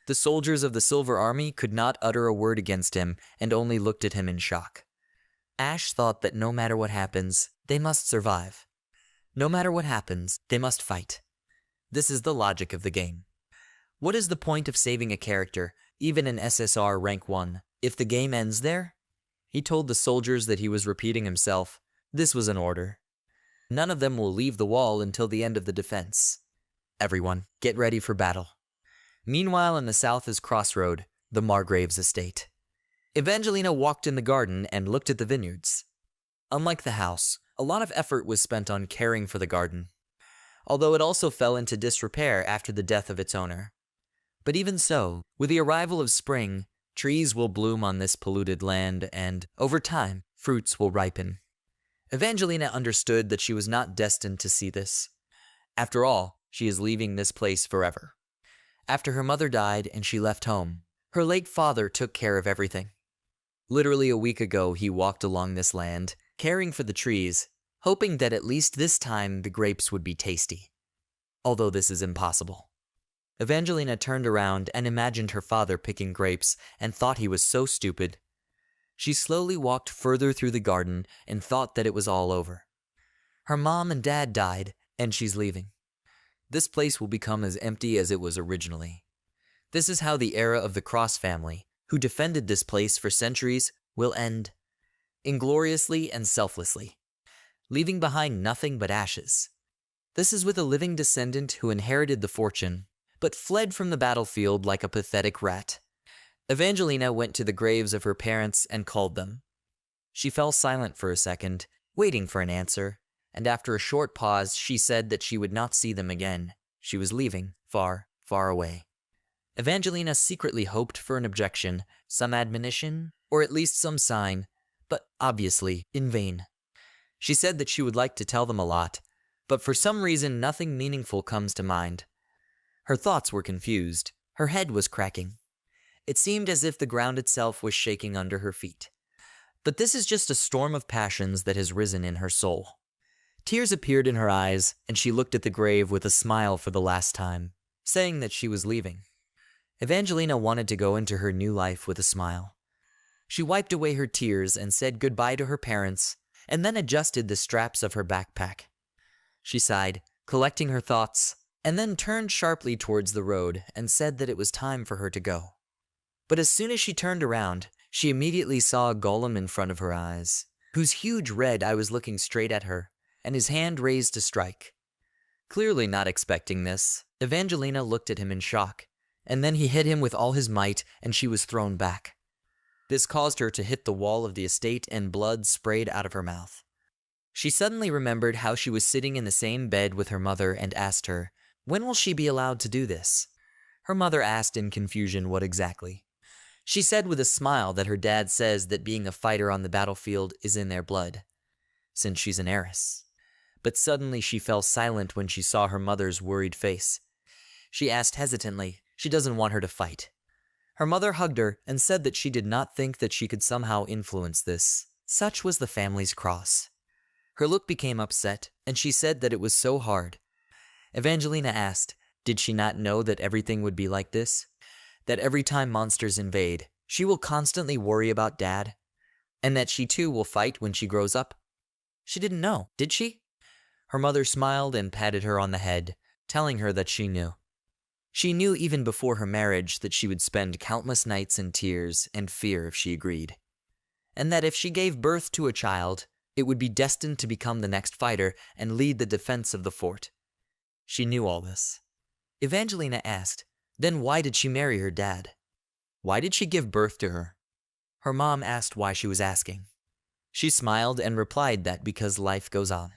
The soldiers of the Silver Army could not utter a word against him and only looked at him in shock. Ash thought that no matter what happens, they must survive. No matter what happens, they must fight. This is the logic of the game. What is the point of saving a character, even an SSR rank 1, if the game ends there? He told the soldiers that he was repeating himself. This was an order. None of them will leave the wall until the end of the defense. Everyone, get ready for battle. Meanwhile, in the south is Crossroad, the Margrave's estate. Evangelina walked in the garden and looked at the vineyards. Unlike the house, a lot of effort was spent on caring for the garden, although it also fell into disrepair after the death of its owner. But even so, with the arrival of spring, trees will bloom on this polluted land and, over time, fruits will ripen. Evangelina understood that she was not destined to see this. After all, she is leaving this place forever. After her mother died and she left home, her late father took care of everything. Literally a week ago, he walked along this land, caring for the trees, hoping that at least this time the grapes would be tasty. Although this is impossible. Evangelina turned around and imagined her father picking grapes and thought he was so stupid. She slowly walked further through the garden and thought that it was all over. Her mom and dad died, and she's leaving. This place will become as empty as it was originally. This is how the era of the Cross family, who defended this place for centuries, will end. Ingloriously and selflessly, leaving behind nothing but ashes. This is with a living descendant who inherited the fortune, but fled from the battlefield like a pathetic rat. Evangelina went to the graves of her parents and called them. She fell silent for a second, waiting for an answer, and after a short pause she said that she would not see them again. She was leaving, far, far away. Evangelina secretly hoped for an objection, some admonition, or at least some sign, but obviously in vain. She said that she would like to tell them a lot, but for some reason nothing meaningful comes to mind. Her thoughts were confused. Her head was cracking. It seemed as if the ground itself was shaking under her feet. But this is just a storm of passions that has risen in her soul. Tears appeared in her eyes, and she looked at the grave with a smile for the last time, saying that she was leaving. Evangelina wanted to go into her new life with a smile. She wiped away her tears and said goodbye to her parents, and then adjusted the straps of her backpack. She sighed, collecting her thoughts, and then turned sharply towards the road and said that it was time for her to go. But as soon as she turned around, she immediately saw a golem in front of her eyes, whose huge red eye was looking straight at her, and his hand raised to strike. Clearly not expecting this, Evangelina looked at him in shock, and then he hit him with all his might, and she was thrown back. This caused her to hit the wall of the estate, and blood sprayed out of her mouth. She suddenly remembered how she was sitting in the same bed with her mother and asked her, "When will she be allowed to do this?" Her mother asked in confusion what exactly. She said with a smile that her dad says that being a fighter on the battlefield is in their blood, since she's an heiress. But suddenly she fell silent when she saw her mother's worried face. She asked hesitantly, she doesn't want her to fight. Her mother hugged her and said that she did not think that she could somehow influence this. Such was the family's cross. Her look became upset, and she said that it was so hard. Evangelina asked, did she not know that everything would be like this? That every time monsters invade, she will constantly worry about Dad? And that she too will fight when she grows up? She didn't know, did she? Her mother smiled and patted her on the head, telling her that she knew. She knew even before her marriage that she would spend countless nights in tears and fear if she agreed. And that if she gave birth to a child, it would be destined to become the next fighter and lead the defense of the fort. She knew all this. Evangelina asked, then why did she marry her dad? Why did she give birth to her? Her mom asked why she was asking. She smiled and replied that because life goes on.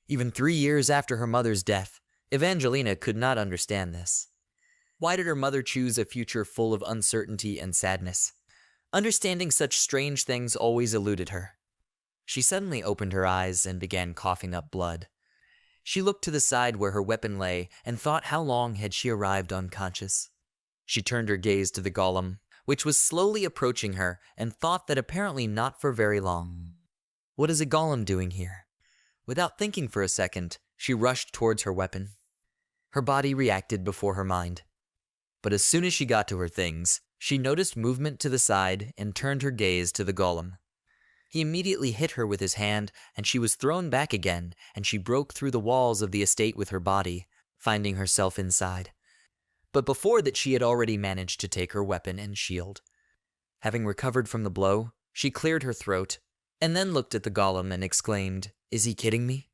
Even 3 years after her mother's death, Evangelina could not understand this. Why did her mother choose a future full of uncertainty and sadness? Understanding such strange things always eluded her. She suddenly opened her eyes and began coughing up blood. She looked to the side where her weapon lay and thought how long had she arrived unconscious. She turned her gaze to the golem, which was slowly approaching her, and thought that apparently not for very long. What is a golem doing here? Without thinking for a second, she rushed towards her weapon. Her body reacted before her mind. But as soon as she got to her things, she noticed movement to the side and turned her gaze to the golem. He immediately hit her with his hand, and she was thrown back again, and she broke through the walls of the estate with her body, finding herself inside. But before that she had already managed to take her weapon and shield. Having recovered from the blow, she cleared her throat, and then looked at the golem and exclaimed, "Is he kidding me?"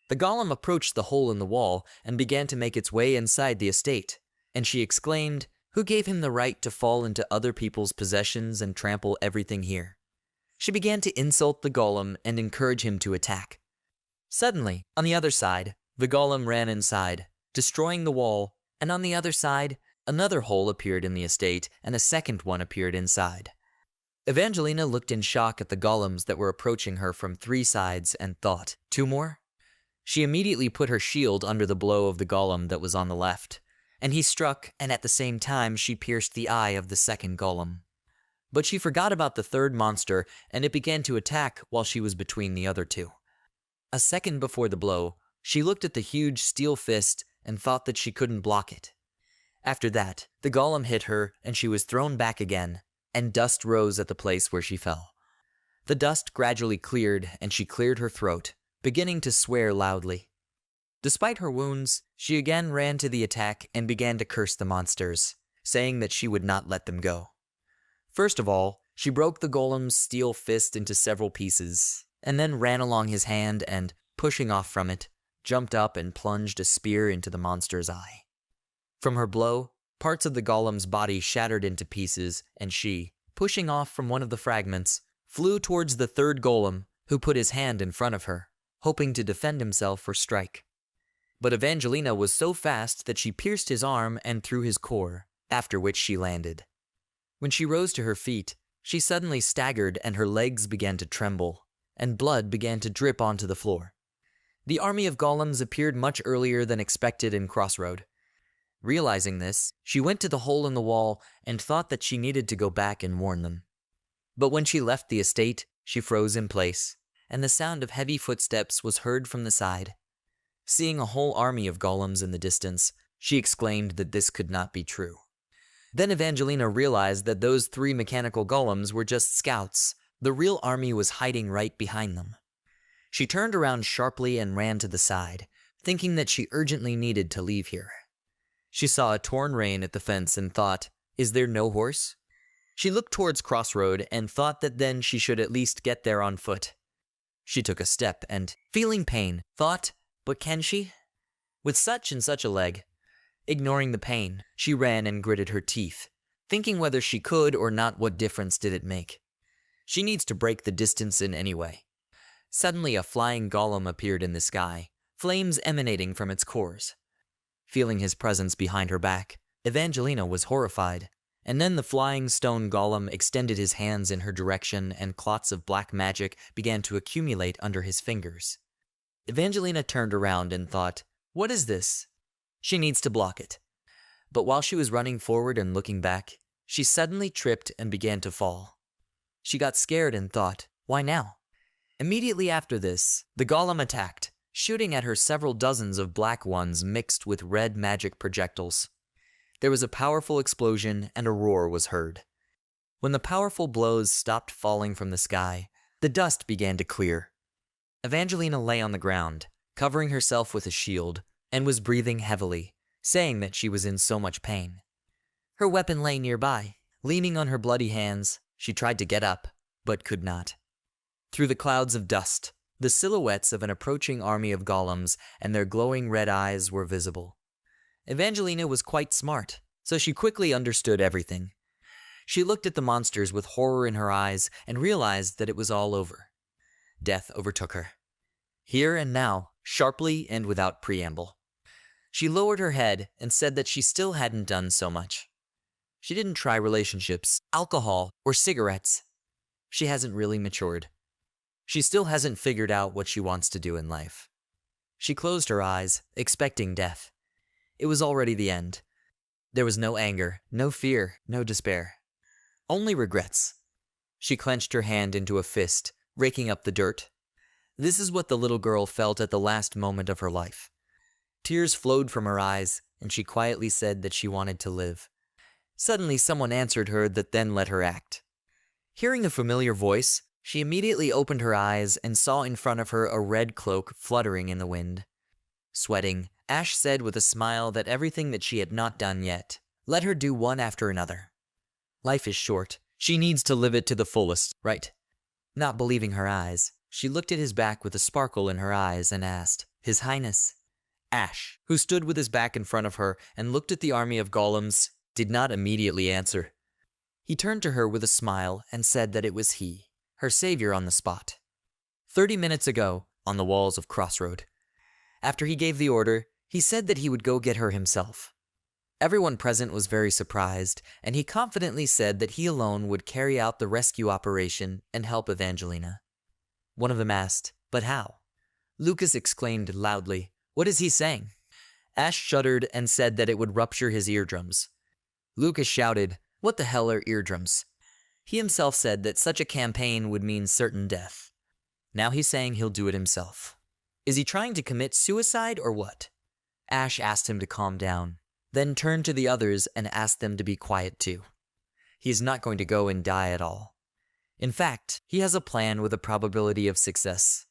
The golem approached the hole in the wall and began to make its way inside the estate, and she exclaimed, "Who gave him the right to fall into other people's possessions and trample everything here?" She began to insult the golem and encourage him to attack. Suddenly, on the other side, the golem ran inside, destroying the wall, and on the other side, another hole appeared in the estate and a second one appeared inside. Evangelina looked in shock at the golems that were approaching her from 3 sides and thought, 2 more? She immediately put her shield under the blow of the golem that was on the left, and he struck, and at the same time she pierced the eye of the second golem. But she forgot about the third monster, and it began to attack while she was between the other 2. A second before the blow, she looked at the huge steel fist and thought that she couldn't block it. After that, the golem hit her and she was thrown back again, and dust rose at the place where she fell. The dust gradually cleared and she cleared her throat, beginning to swear loudly. Despite her wounds, she again ran to the attack and began to curse the monsters, saying that she would not let them go. First of all, she broke the golem's steel fist into several pieces, and then ran along his hand and, pushing off from it, jumped up and plunged a spear into the monster's eye. From her blow, parts of the golem's body shattered into pieces, and she, pushing off from one of the fragments, flew towards the third golem, who put his hand in front of her, hoping to defend himself or strike. But Evangelina was so fast that she pierced his arm and through his core, after which she landed. When she rose to her feet, she suddenly staggered and her legs began to tremble, and blood began to drip onto the floor. The army of golems appeared much earlier than expected in Crossroad. Realizing this, she went to the hole in the wall and thought that she needed to go back and warn them. But when she left the estate, she froze in place, and the sound of heavy footsteps was heard from the side. Seeing a whole army of golems in the distance, she exclaimed that this could not be true. Then Evangelina realized that those 3 mechanical golems were just scouts. The real army was hiding right behind them. She turned around sharply and ran to the side, thinking that she urgently needed to leave here. She saw a torn rein at the fence and thought, is there no horse? She looked towards Crossroad and thought that then she should at least get there on foot. She took a step and, feeling pain, thought, but can she? With such and such a leg. Ignoring the pain, she ran and gritted her teeth, thinking whether she could or not, what difference did it make. She needs to break the distance in any way. Suddenly a flying golem appeared in the sky, flames emanating from its cores. Feeling his presence behind her back, Evangelina was horrified, and then the flying stone golem extended his hands in her direction and clots of black magic began to accumulate under his fingers. Evangelina turned around and thought, what is this? She needs to block it. But while she was running forward and looking back, she suddenly tripped and began to fall. She got scared and thought, why now? Immediately after this, the golem attacked, shooting at her several dozens of black ones mixed with red magic projectiles. There was a powerful explosion and a roar was heard. When the powerful blows stopped falling from the sky, the dust began to clear. Evangelina lay on the ground, covering herself with a shield, and was breathing heavily, saying that she was in so much pain. Her weapon lay nearby. Leaning on her bloody hands, she tried to get up, but could not. Through the clouds of dust, the silhouettes of an approaching army of golems and their glowing red eyes were visible. Evangelina was quite smart, so she quickly understood everything. She looked at the monsters with horror in her eyes and realized that it was all over. Death overtook her. Here and now, sharply and without preamble. She lowered her head and said that she still hadn't done so much. She didn't try relationships, alcohol, or cigarettes. She hasn't really matured. She still hasn't figured out what she wants to do in life. She closed her eyes, expecting death. It was already the end. There was no anger, no fear, no despair. Only regrets. She clenched her hand into a fist, raking up the dirt. This is what the little girl felt at the last moment of her life. Tears flowed from her eyes, and she quietly said that she wanted to live. Suddenly someone answered her that then let her act. Hearing a familiar voice, she immediately opened her eyes and saw in front of her a red cloak fluttering in the wind. Sweating, Ash said with a smile that everything that she had not done yet, let her do one after another. Life is short. She needs to live it to the fullest, right? Not believing her eyes, she looked at his back with a sparkle in her eyes and asked, His Highness. Ash, who stood with his back in front of her and looked at the army of golems, did not immediately answer. He turned to her with a smile and said that it was he, her savior on the spot. 30 minutes ago, on the walls of Crossroad. After he gave the order, he said that he would go get her himself. Everyone present was very surprised, and he confidently said that he alone would carry out the rescue operation and help Evangelina. One of them asked, but how? Lucas exclaimed loudly, What is he saying? Ash shuddered and said that it would rupture his eardrums. Lucas shouted, What the hell are eardrums? He himself said that such a campaign would mean certain death. Now he's saying he'll do it himself. Is he trying to commit suicide or what? Ash asked him to calm down, then turned to the others and asked them to be quiet too. He is not going to go and die at all. In fact, he has a plan with a probability of success.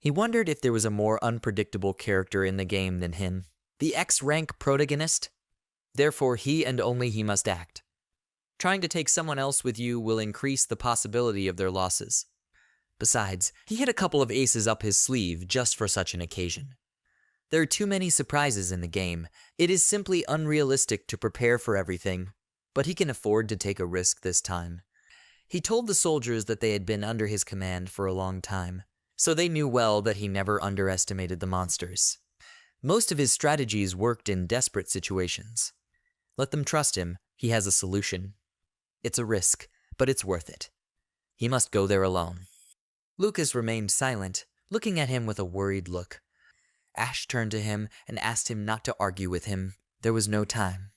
He wondered if there was a more unpredictable character in the game than him, the X-rank protagonist. Therefore, he and only he must act. Trying to take someone else with you will increase the possibility of their losses. Besides, he had a couple of aces up his sleeve just for such an occasion. There are too many surprises in the game. It is simply unrealistic to prepare for everything, but he can afford to take a risk this time. He told the soldiers that they had been under his command for a long time, so they knew well that he never underestimated the monsters. Most of his strategies worked in desperate situations. Let them trust him. He has a solution. It's a risk, but it's worth it. He must go there alone. Lucas remained silent, looking at him with a worried look. Ash turned to him and asked him not to argue with him. There was no time.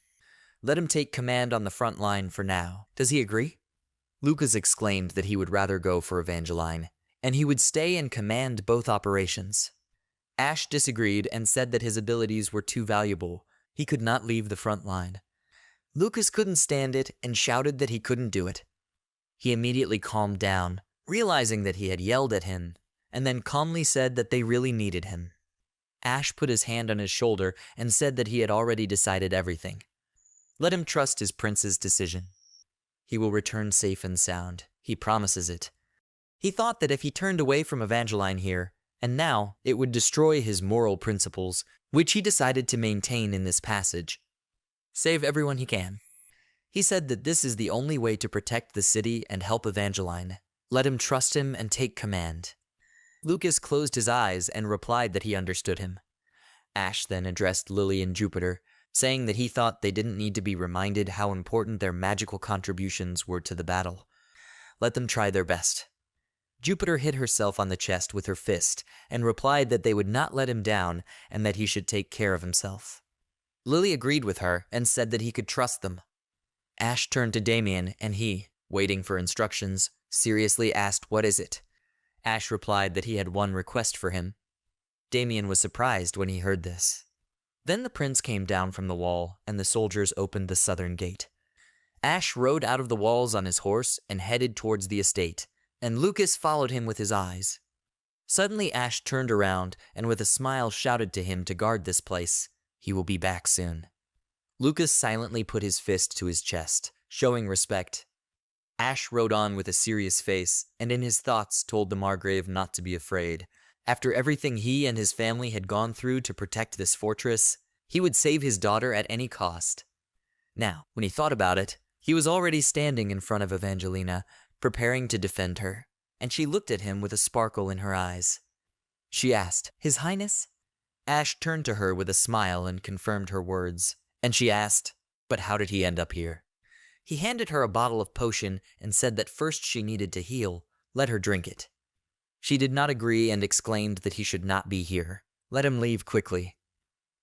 Let him take command on the front line for now. Does he agree? Lucas exclaimed that he would rather go for Evangeline, and he would stay and command both operations. Ash disagreed and said that his abilities were too valuable. He could not leave the front line. Lucas couldn't stand it and shouted that he couldn't do it. He immediately calmed down, realizing that he had yelled at him, and then calmly said that they really needed him. Ash put his hand on his shoulder and said that he had already decided everything. Let him trust his prince's decision. He will return safe and sound. He promises it. He thought that if he turned away from Evangeline here, and now, it would destroy his moral principles, which he decided to maintain in this passage. Save everyone he can. He said that this is the only way to protect the city and help Evangeline. Let him trust him and take command. Lucas closed his eyes and replied that he understood him. Ash then addressed Lily and Jupiter, saying that he thought they didn't need to be reminded how important their magical contributions were to the battle. Let them try their best. Jupiter hit herself on the chest with her fist and replied that they would not let him down and that he should take care of himself. Lily agreed with her and said that he could trust them. Ash turned to Damien and he, waiting for instructions, seriously asked, "What is it?" Ash replied that he had one request for him. Damien was surprised when he heard this. Then the prince came down from the wall and the soldiers opened the southern gate. Ash rode out of the walls on his horse and headed towards the estate, and Lucas followed him with his eyes. Suddenly Ash turned around and with a smile shouted to him to guard this place. He will be back soon. Lucas silently put his fist to his chest, showing respect. Ash rode on with a serious face, and in his thoughts told the Margrave not to be afraid. After everything he and his family had gone through to protect this fortress, he would save his daughter at any cost. Now, when he thought about it, he was already standing in front of Evangelina, preparing to defend her, and she looked at him with a sparkle in her eyes. She asked, "His Highness?" Ash turned to her with a smile and confirmed her words, and she asked, "But how did he end up here?" He handed her a bottle of potion and said that first she needed to heal. Let her drink it. She did not agree and exclaimed that he should not be here. Let him leave quickly.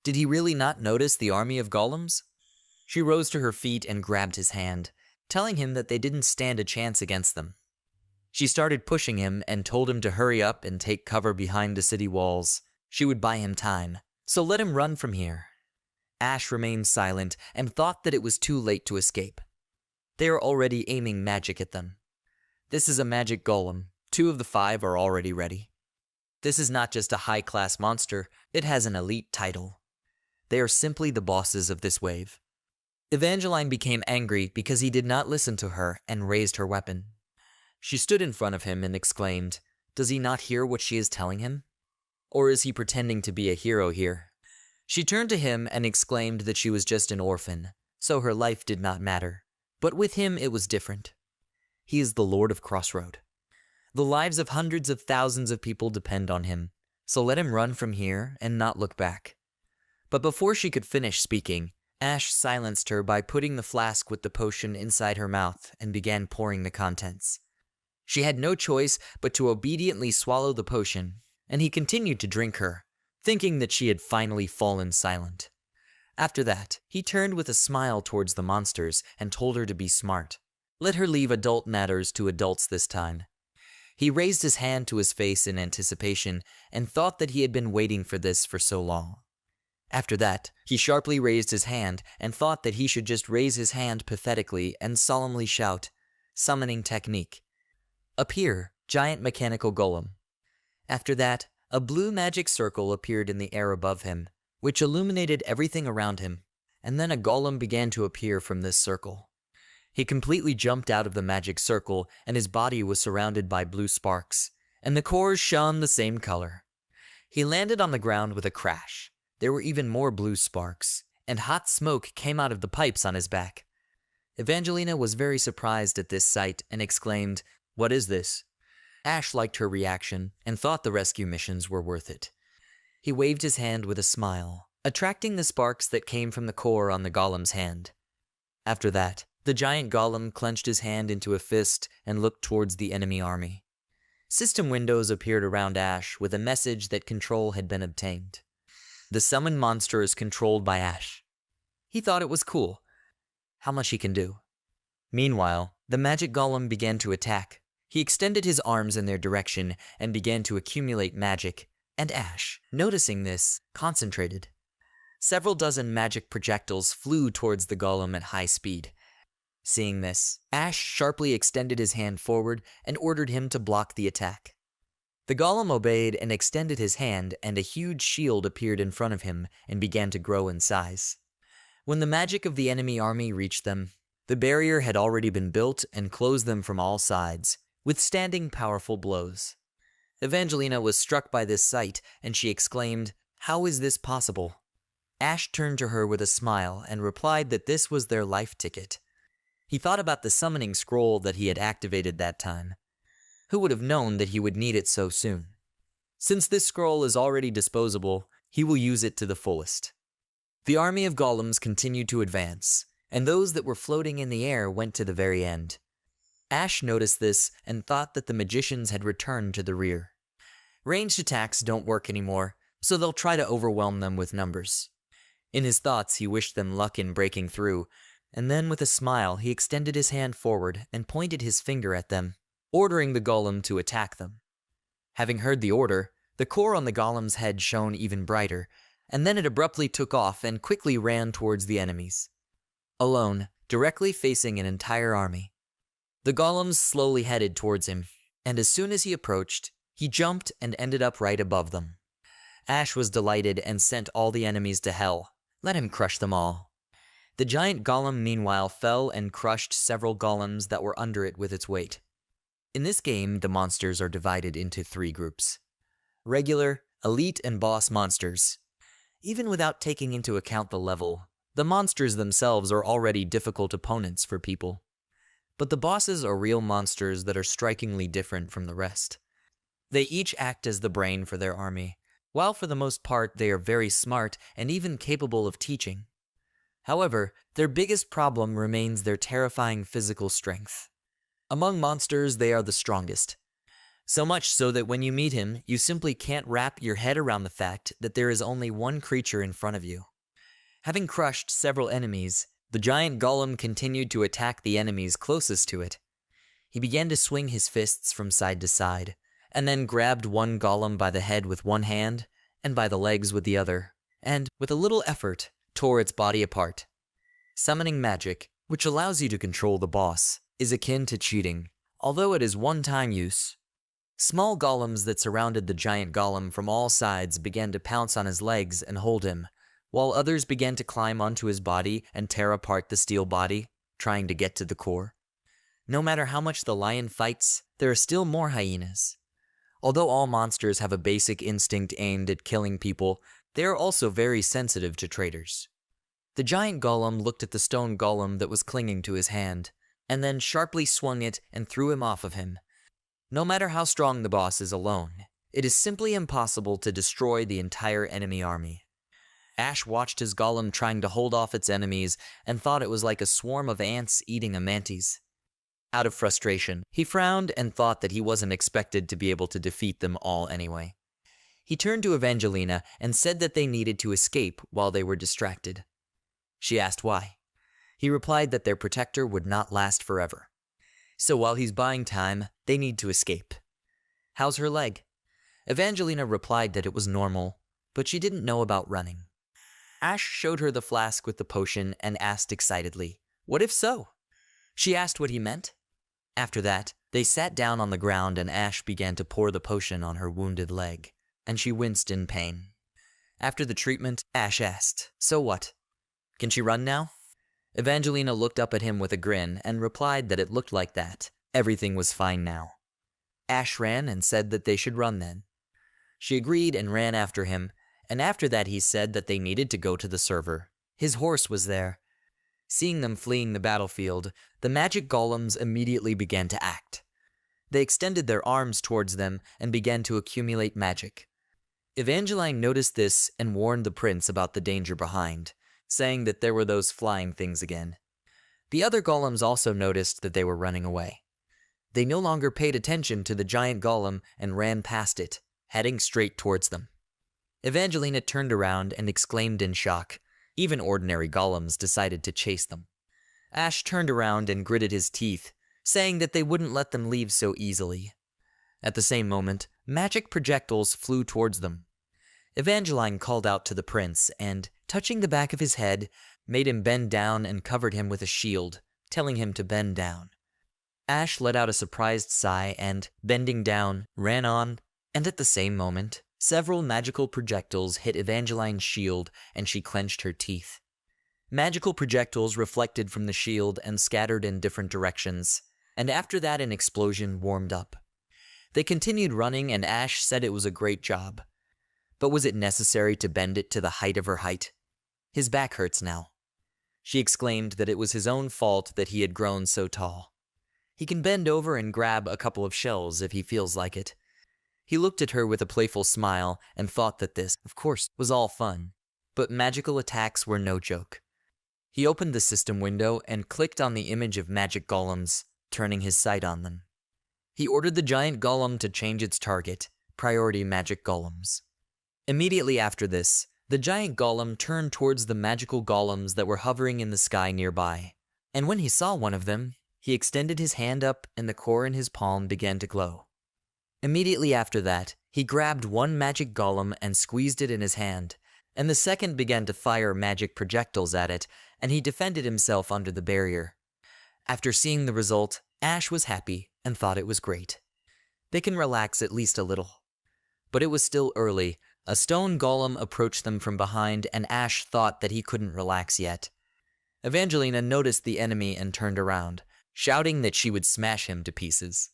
Did he really not notice the army of golems? She rose to her feet and grabbed his hand, telling him that they didn't stand a chance against them. She started pushing him and told him to hurry up and take cover behind the city walls. She would buy him time, so let him run from here. Ash remained silent and thought that it was too late to escape. They are already aiming magic at them. This is a magic golem. 2 of the 5 are already ready. This is not just a high-class monster, it has an elite title. They are simply the bosses of this wave. Evangeline became angry because he did not listen to her and raised her weapon. She stood in front of him and exclaimed, "Does he not hear what she is telling him? Or is he pretending to be a hero here?" She turned to him and exclaimed that she was just an orphan, so her life did not matter. But with him it was different. He is the Lord of Crossroad. The lives of hundreds of thousands of people depend on him, so let him run from here and not look back. But before she could finish speaking, Ash silenced her by putting the flask with the potion inside her mouth and began pouring the contents. She had no choice but to obediently swallow the potion, and he continued to drink her, thinking that she had finally fallen silent. After that, he turned with a smile towards the monsters and told her to be smart. Let her leave adult matters to adults this time. He raised his hand to his face in anticipation and thought that he had been waiting for this for so long. After that, he sharply raised his hand and thought that he should just raise his hand pathetically and solemnly shout, "Summoning technique. Appear, giant mechanical golem." After that, a blue magic circle appeared in the air above him, which illuminated everything around him, and then a golem began to appear from this circle. He completely jumped out of the magic circle, and his body was surrounded by blue sparks, and the cores shone the same color. He landed on the ground with a crash. There were even more blue sparks, and hot smoke came out of the pipes on his back. Evangelina was very surprised at this sight and exclaimed, "What is this?" Ash liked her reaction and thought the rescue missions were worth it. He waved his hand with a smile, attracting the sparks that came from the core on the golem's hand. After that, the giant golem clenched his hand into a fist and looked towards the enemy army. System windows appeared around Ash with a message that control had been obtained. The summoned monster is controlled by Ash. He thought it was cool. How much he can do. Meanwhile, the magic golem began to attack. He extended his arms in their direction and began to accumulate magic, and Ash, noticing this, concentrated. Several dozen magic projectiles flew towards the golem at high speed. Seeing this, Ash sharply extended his hand forward and ordered him to block the attack. The golem obeyed and extended his hand, and a huge shield appeared in front of him and began to grow in size. When the magic of the enemy army reached them, the barrier had already been built and closed them from all sides, withstanding powerful blows. Evangelina was struck by this sight, and she exclaimed, "How is this possible?" Ash turned to her with a smile and replied that this was their life ticket. He thought about the summoning scroll that he had activated that time. Who would have known that he would need it so soon? Since this scroll is already disposable, he will use it to the fullest. The army of golems continued to advance, and those that were floating in the air went to the very end. Ash noticed this and thought that the magicians had returned to the rear. Ranged attacks don't work anymore, so they'll try to overwhelm them with numbers. In his thoughts, he wished them luck in breaking through, and then with a smile, he extended his hand forward and pointed his finger at them, ordering the golem to attack them. Having heard the order, the core on the golem's head shone even brighter, and then it abruptly took off and quickly ran towards the enemies. Alone, directly facing an entire army. The golems slowly headed towards him, and as soon as he approached, he jumped and ended up right above them. Ash was delighted and sent all the enemies to hell. Let him crush them all. The giant golem meanwhile fell and crushed several golems that were under it with its weight. In this game, the monsters are divided into 3 groups. Regular, elite, and boss monsters. Even without taking into account the level, the monsters themselves are already difficult opponents for people. But the bosses are real monsters that are strikingly different from the rest. They each act as the brain for their army, while for the most part they are very smart and even capable of teaching. However, their biggest problem remains their terrifying physical strength. Among monsters, they are the strongest. So much so that when you meet him, you simply can't wrap your head around the fact that there is only one creature in front of you. Having crushed several enemies, the giant golem continued to attack the enemies closest to it. He began to swing his fists from side to side, and then grabbed one golem by the head with one hand, and by the legs with the other, and, with a little effort, tore its body apart. Summoning magic, which allows you to control the boss, is akin to cheating, although it is one-time use. Small golems that surrounded the giant golem from all sides began to pounce on his legs and hold him, while others began to climb onto his body and tear apart the steel body, trying to get to the core. No matter how much the lion fights, there are still more hyenas. Although all monsters have a basic instinct aimed at killing people, they are also very sensitive to traitors. The giant golem looked at the stone golem that was clinging to his hand, and then sharply swung it and threw him off of him. No matter how strong the boss is alone, it is simply impossible to destroy the entire enemy army. Ash watched his golem trying to hold off its enemies and thought it was like a swarm of ants eating a mantis. Out of frustration, he frowned and thought that he wasn't expected to be able to defeat them all anyway. He turned to Evangelina and said that they needed to escape while they were distracted. She asked why. He replied that their protector would not last forever. So while he's buying time, they need to escape. How's her leg? Evangelina replied that it was normal, but she didn't know about running. Ash showed her the flask with the potion and asked excitedly, "What if so?" She asked what he meant. After that, they sat down on the ground and Ash began to pour the potion on her wounded leg, and she winced in pain. After the treatment, Ash asked, "So what? Can she run now?" Evangelina looked up at him with a grin and replied that it looked like that. Everything was fine now. Ash ran and said that they should run then. She agreed and ran after him, and after that he said that they needed to go to the server. His horse was there. Seeing them fleeing the battlefield, the magic golems immediately began to act. They extended their arms towards them and began to accumulate magic. Evangeline noticed this and warned the prince about the danger behind, saying that there were those flying things again. The other golems also noticed that they were running away. They no longer paid attention to the giant golem and ran past it, heading straight towards them. Evangelina turned around and exclaimed in shock. Even ordinary golems decided to chase them. Ash turned around and gritted his teeth, saying that they wouldn't let them leave so easily. At the same moment, magic projectiles flew towards them. Evangeline called out to the prince and, touching the back of his head, made him bend down and covered him with a shield, telling him to bend down. Ash let out a surprised sigh and, bending down, ran on, and at the same moment, several magical projectiles hit Evangeline's shield and she clenched her teeth. Magical projectiles reflected from the shield and scattered in different directions, and after that an explosion warmed up. They continued running and Ash said it was a great job. But was it necessary to bend it to the height of her height? His back hurts now. She exclaimed that it was his own fault that he had grown so tall. He can bend over and grab a couple of shells if he feels like it. He looked at her with a playful smile and thought that this, of course, was all fun. But magical attacks were no joke. He opened the system window and clicked on the image of magic golems, turning his sight on them. He ordered the giant golem to change its target, priority magic golems. Immediately after this, the giant golem turned towards the magical golems that were hovering in the sky nearby. And when he saw one of them, he extended his hand up and the core in his palm began to glow. Immediately after that, he grabbed one magic golem and squeezed it in his hand, and the second began to fire magic projectiles at it, and he defended himself under the barrier. After seeing the result, Ash was happy and thought it was great. They can relax at least a little. But it was still early. A stone golem approached them from behind, and Ash thought that he couldn't relax yet. Evangelina noticed the enemy and turned around, shouting that she would smash him to pieces.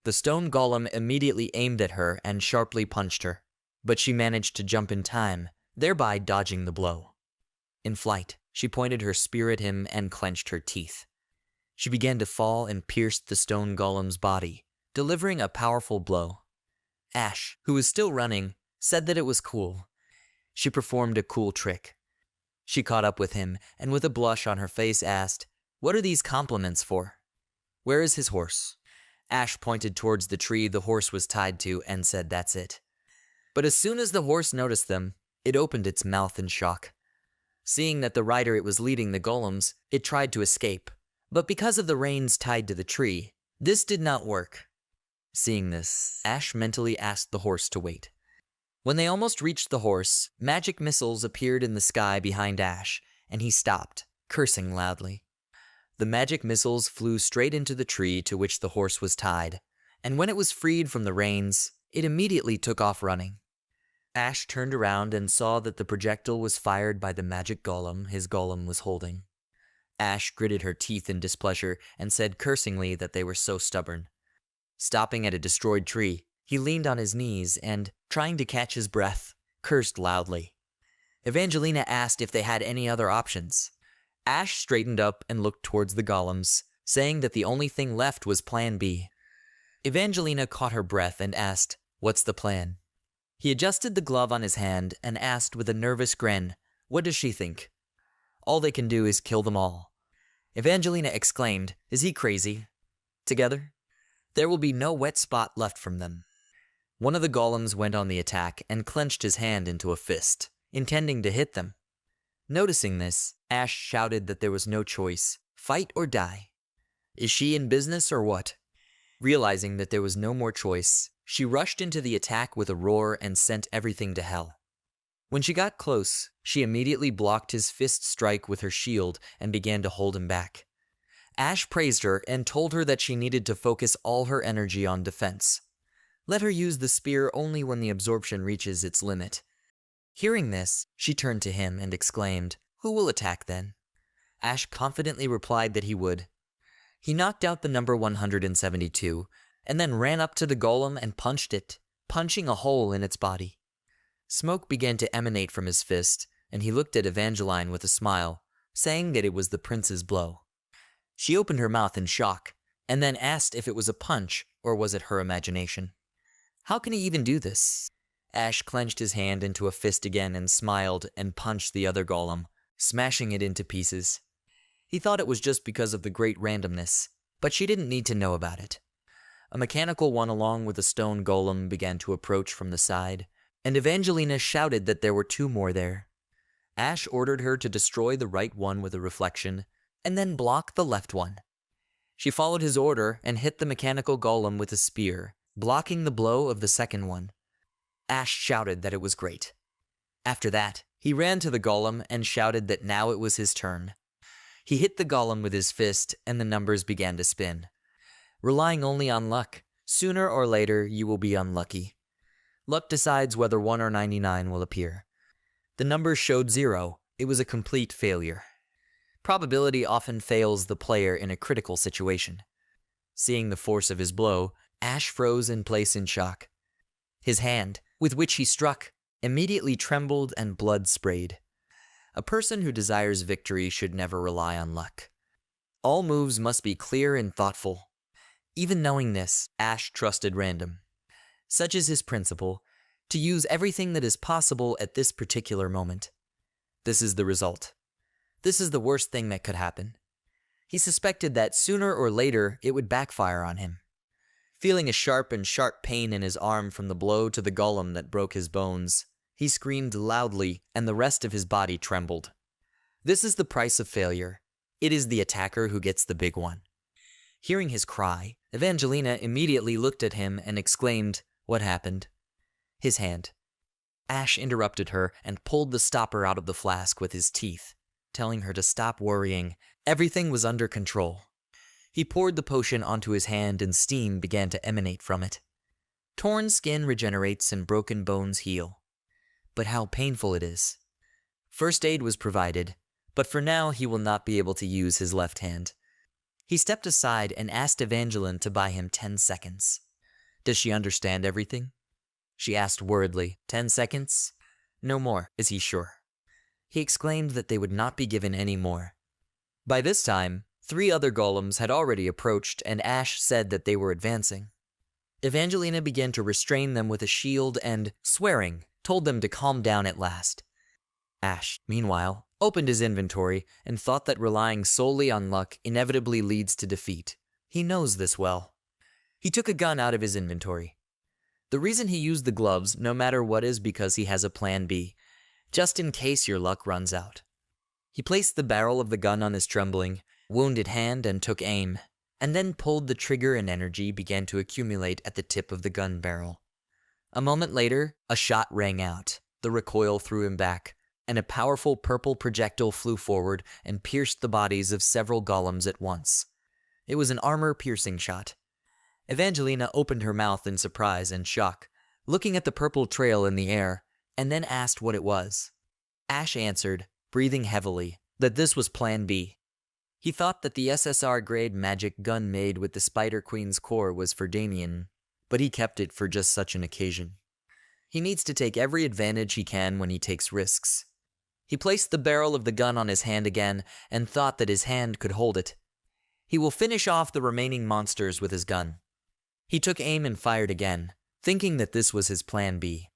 The stone golem immediately aimed at her and sharply punched her, but she managed to jump in time, thereby dodging the blow. In flight, she pointed her spear at him and clenched her teeth. She began to fall and pierced the stone golem's body, delivering a powerful blow. Ash, who was still running, said that it was cool. She performed a cool trick. She caught up with him and with a blush on her face asked, "What are these compliments for? Where is his horse?" Ash pointed towards the tree the horse was tied to and said that's it. But as soon as the horse noticed them, it opened its mouth in shock. Seeing that the rider it was leading the golems, it tried to escape. But because of the reins tied to the tree, this did not work. Seeing this, Ash mentally asked the horse to wait. When they almost reached the horse, magic missiles appeared in the sky behind Ash, and he stopped, cursing loudly. The magic missiles flew straight into the tree to which the horse was tied, and when it was freed from the reins, it immediately took off running. Ash turned around and saw that the projectile was fired by the magic golem his golem was holding. Ash gritted her teeth in displeasure and said cursingly that they were so stubborn. Stopping at a destroyed tree, he leaned on his knees and, trying to catch his breath, cursed loudly. Evangelina asked if they had any other options. Ash straightened up and looked towards the golems, saying that the only thing left was Plan B. Evangelina caught her breath and asked, "What's the plan?" He adjusted the glove on his hand and asked with a nervous grin, "What does she think?" "All they can do is kill them all." Evangelina exclaimed, "Is he crazy?" Together, there will be no wet spot left from them. One of the golems went on the attack and clenched his hand into a fist, intending to hit them. Noticing this, Ash shouted that there was no choice, fight or die. Is she in business or what? Realizing that there was no more choice, She rushed into the attack with a roar and sent everything to hell. When she got close, she immediately blocked his fist strike with her shield and began to hold him back. Ash praised her and told her that she needed to focus all her energy on defense. Let her use the spear only when the absorption reaches its limit. Hearing this, she turned to him and exclaimed, "Who will attack then?" Ash confidently replied that he would. He knocked out the number 172, and then ran up to the golem and punched it, punching a hole in its body. Smoke began to emanate from his fist, and he looked at Evangeline with a smile, saying that it was the prince's blow. She opened her mouth in shock, and then asked if it was a punch or was it her imagination. How can he even do this? Ash clenched his hand into a fist again and smiled and punched the other golem, smashing it into pieces. He thought it was just because of the great randomness, but she didn't need to know about it. A mechanical one along with a stone golem began to approach from the side, and Evangelina shouted that there were 2 more there. Ash ordered her to destroy the right one with a reflection, and then block the left one. She followed his order and hit the mechanical golem with a spear, blocking the blow of the second one. Ash shouted that it was great. After that, he ran to the golem and shouted that now it was his turn. He hit the golem with his fist and the numbers began to spin. Relying only on luck, sooner or later you will be unlucky. Luck decides whether 1 or 99 will appear. The numbers showed 0. It was a complete failure. Probability often fails the player in a critical situation. Seeing the force of his blow, Ash froze in place in shock. His hand, with which he struck, immediately trembled and blood sprayed. A person who desires victory should never rely on luck. All moves must be clear and thoughtful. Even knowing this, Ash trusted random. Such is his principle, to use everything that is possible at this particular moment. This is the result. This is the worst thing that could happen. He suspected that sooner or later it would backfire on him. Feeling a sharp pain in his arm from the blow to the golem that broke his bones, he screamed loudly and the rest of his body trembled. This is the price of failure. It is the attacker who gets the big one. Hearing his cry, Evangelina immediately looked at him and exclaimed, "What happened?" His hand. Ash interrupted her and pulled the stopper out of the flask with his teeth, telling her to stop worrying. Everything was under control. He poured the potion onto his hand and steam began to emanate from it. Torn skin regenerates and broken bones heal. But how painful it is. First aid was provided, but for now he will not be able to use his left hand. He stepped aside and asked Evangeline to buy him 10 seconds. Does she understand everything? She asked worriedly, 10 seconds? No more, is he sure? He exclaimed that they would not be given any more. By this time, 3 other golems had already approached and Ash said that they were advancing. Evangelina began to restrain them with a shield and, swearing, told them to calm down at last. Ash, meanwhile, opened his inventory and thought that relying solely on luck inevitably leads to defeat. He knows this well. He took a gun out of his inventory. The reason he used the gloves, no matter what, is because he has a plan B, just in case your luck runs out. He placed the barrel of the gun on his trembling, wounded hand and took aim, and then pulled the trigger and energy began to accumulate at the tip of the gun barrel. A moment later, a shot rang out, the recoil threw him back, and a powerful purple projectile flew forward and pierced the bodies of several golems at once. It was an armor-piercing shot. Evangelina opened her mouth in surprise and shock, looking at the purple trail in the air, and then asked what it was. Ash answered, breathing heavily, that this was Plan B. He thought that the SSR-grade magic gun made with the Spider Queen's core was for Damien, but he kept it for just such an occasion. He needs to take every advantage he can when he takes risks. He placed the barrel of the gun on his hand again and thought that his hand could hold it. He will finish off the remaining monsters with his gun. He took aim and fired again, thinking that this was his Plan B.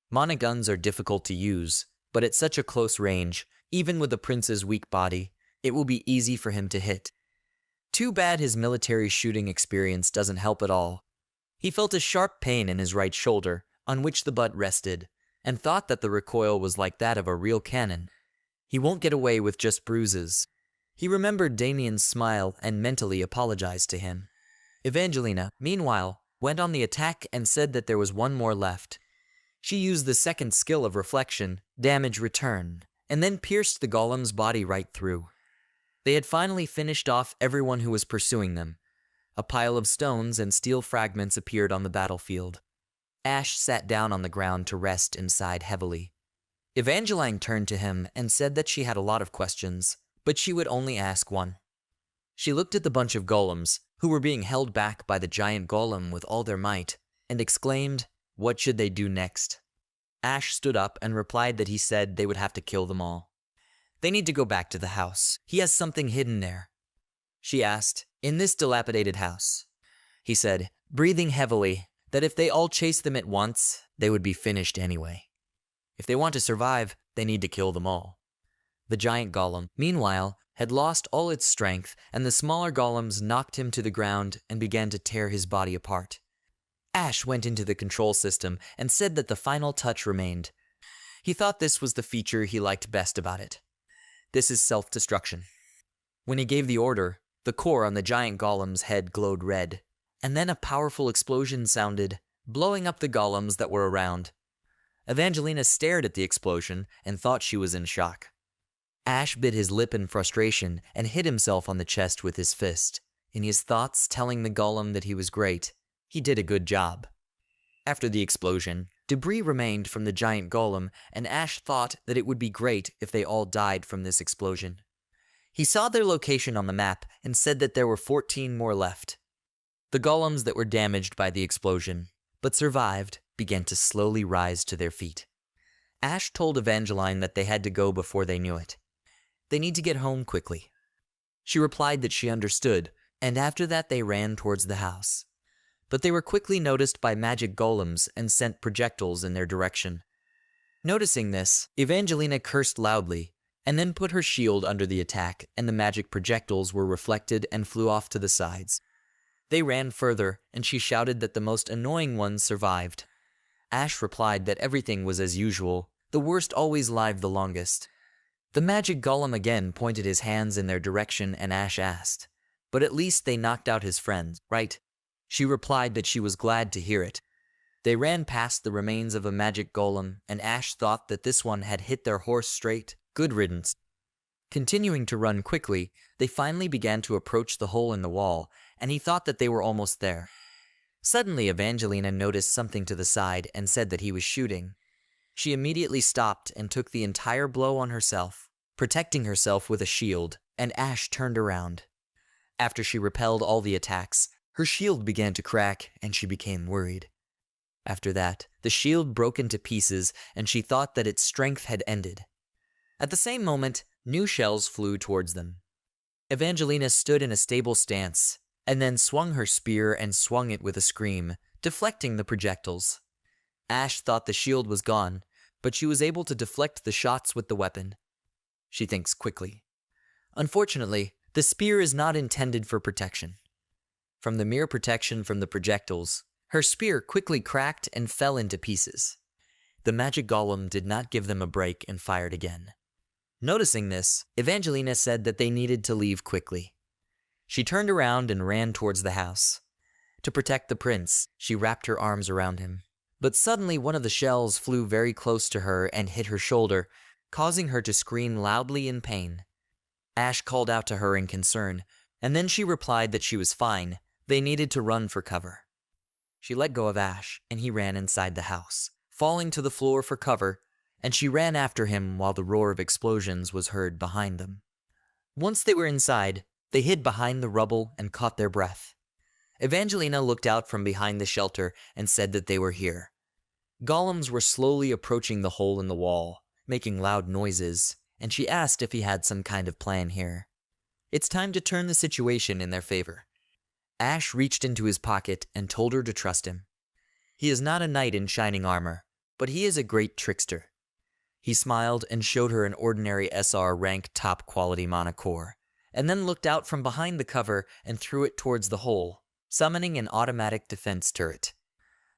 Mana guns are difficult to use, but at such a close range, even with the prince's weak body, it will be easy for him to hit. Too bad his military shooting experience doesn't help at all. He felt a sharp pain in his right shoulder, on which the butt rested, and thought that the recoil was like that of a real cannon. He won't get away with just bruises. He remembered Damien's smile and mentally apologized to him. Evangelina, meanwhile, went on the attack and said that there was one more left. She used the second skill of reflection, damage return, and then pierced the golem's body right through. They had finally finished off everyone who was pursuing them. A pile of stones and steel fragments appeared on the battlefield. Ash sat down on the ground to rest and sighed heavily. Evangeline turned to him and said that she had a lot of questions, but she would only ask one. She looked at the bunch of golems, who were being held back by the giant golem with all their might, and exclaimed, "What should they do next?" Ash stood up and replied that he said they would have to kill them all. They need to go back to the house. He has something hidden there. She asked, "In this dilapidated house?" He said, breathing heavily, that if they all chased them at once, they would be finished anyway. If they want to survive, they need to kill them all. The giant golem, meanwhile, had lost all its strength, and the smaller golems knocked him to the ground and began to tear his body apart. Ash went into the control system and said that the final touch remained. He thought this was the feature he liked best about it. This is self-destruction. When he gave the order, the core on the giant golem's head glowed red, and then a powerful explosion sounded, blowing up the golems that were around. Evangelina stared at the explosion and thought she was in shock. Ash bit his lip in frustration and hit himself on the chest with his fist, in his thoughts telling the golem that he was great. He did a good job. After the explosion, debris remained from the giant golem, and Ash thought that it would be great if they all died from this explosion. He saw their location on the map and said that there were 14 more left. The golems that were damaged by the explosion, but survived, began to slowly rise to their feet. Ash told Evangeline that they had to go before they knew it. They need to get home quickly. She replied that she understood, and after that they ran towards the house. But they were quickly noticed by magic golems and sent projectiles in their direction. Noticing this, Evangelina cursed loudly, and then put her shield under the attack, and the magic projectiles were reflected and flew off to the sides. They ran further, and she shouted that the most annoying ones survived. Ash replied that everything was as usual, the worst always lived the longest. The magic golem again pointed his hands in their direction, and Ash asked, "But at least they knocked out his friends, right?" She replied that she was glad to hear it. They ran past the remains of a magic golem, and Ash thought that this one had hit their horse straight. Good riddance. Continuing to run quickly, they finally began to approach the hole in the wall, and he thought that they were almost there. Suddenly, Evangelina noticed something to the side and said that he was shooting. She immediately stopped and took the entire blow on herself, protecting herself with a shield, and Ash turned around. After she repelled all the attacks, her shield began to crack, and she became worried. After that, the shield broke into pieces, and she thought that its strength had ended. At the same moment, new shells flew towards them. Evangelina stood in a stable stance, and then swung her spear and swung it with a scream, deflecting the projectiles. Ash thought the shield was gone, but she was able to deflect the shots with the weapon. She thinks quickly. Unfortunately, the spear is not intended for protection. From the mere protection from the projectiles, her spear quickly cracked and fell into pieces. The magic golem did not give them a break and fired again. Noticing this, Evangelina said that they needed to leave quickly. She turned around and ran towards the house. To protect the prince, she wrapped her arms around him. But suddenly one of the shells flew very close to her and hit her shoulder, causing her to scream loudly in pain. Ash called out to her in concern, and then she replied that she was fine. They needed to run for cover. She let go of Ash, and he ran inside the house, falling to the floor for cover, and she ran after him while the roar of explosions was heard behind them. Once they were inside, they hid behind the rubble and caught their breath. Evangelina looked out from behind the shelter and said that they were here. Golems were slowly approaching the hole in the wall, making loud noises, and she asked if he had some kind of plan here. It's time to turn the situation in their favor. Ash reached into his pocket and told her to trust him. He is not a knight in shining armor, but he is a great trickster. He smiled and showed her an ordinary SR rank top quality monocore, and then looked out from behind the cover and threw it towards the hole, summoning an automatic defense turret.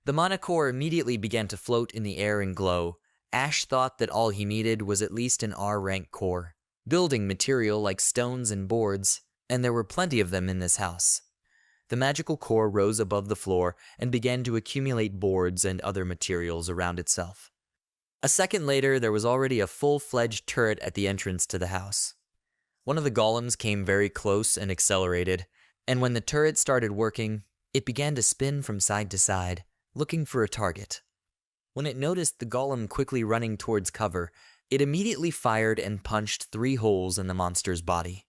The monocore immediately began to float in the air and glow. Ash thought that all he needed was at least an R-rank core, building material like stones and boards, and there were plenty of them in this house. The magical core rose above the floor and began to accumulate boards and other materials around itself. A second later, there was already a full-fledged turret at the entrance to the house. One of the golems came very close and accelerated, and when the turret started working, it began to spin from side to side, looking for a target. When it noticed the golem quickly running towards cover, it immediately fired and punched 3 holes in the monster's body.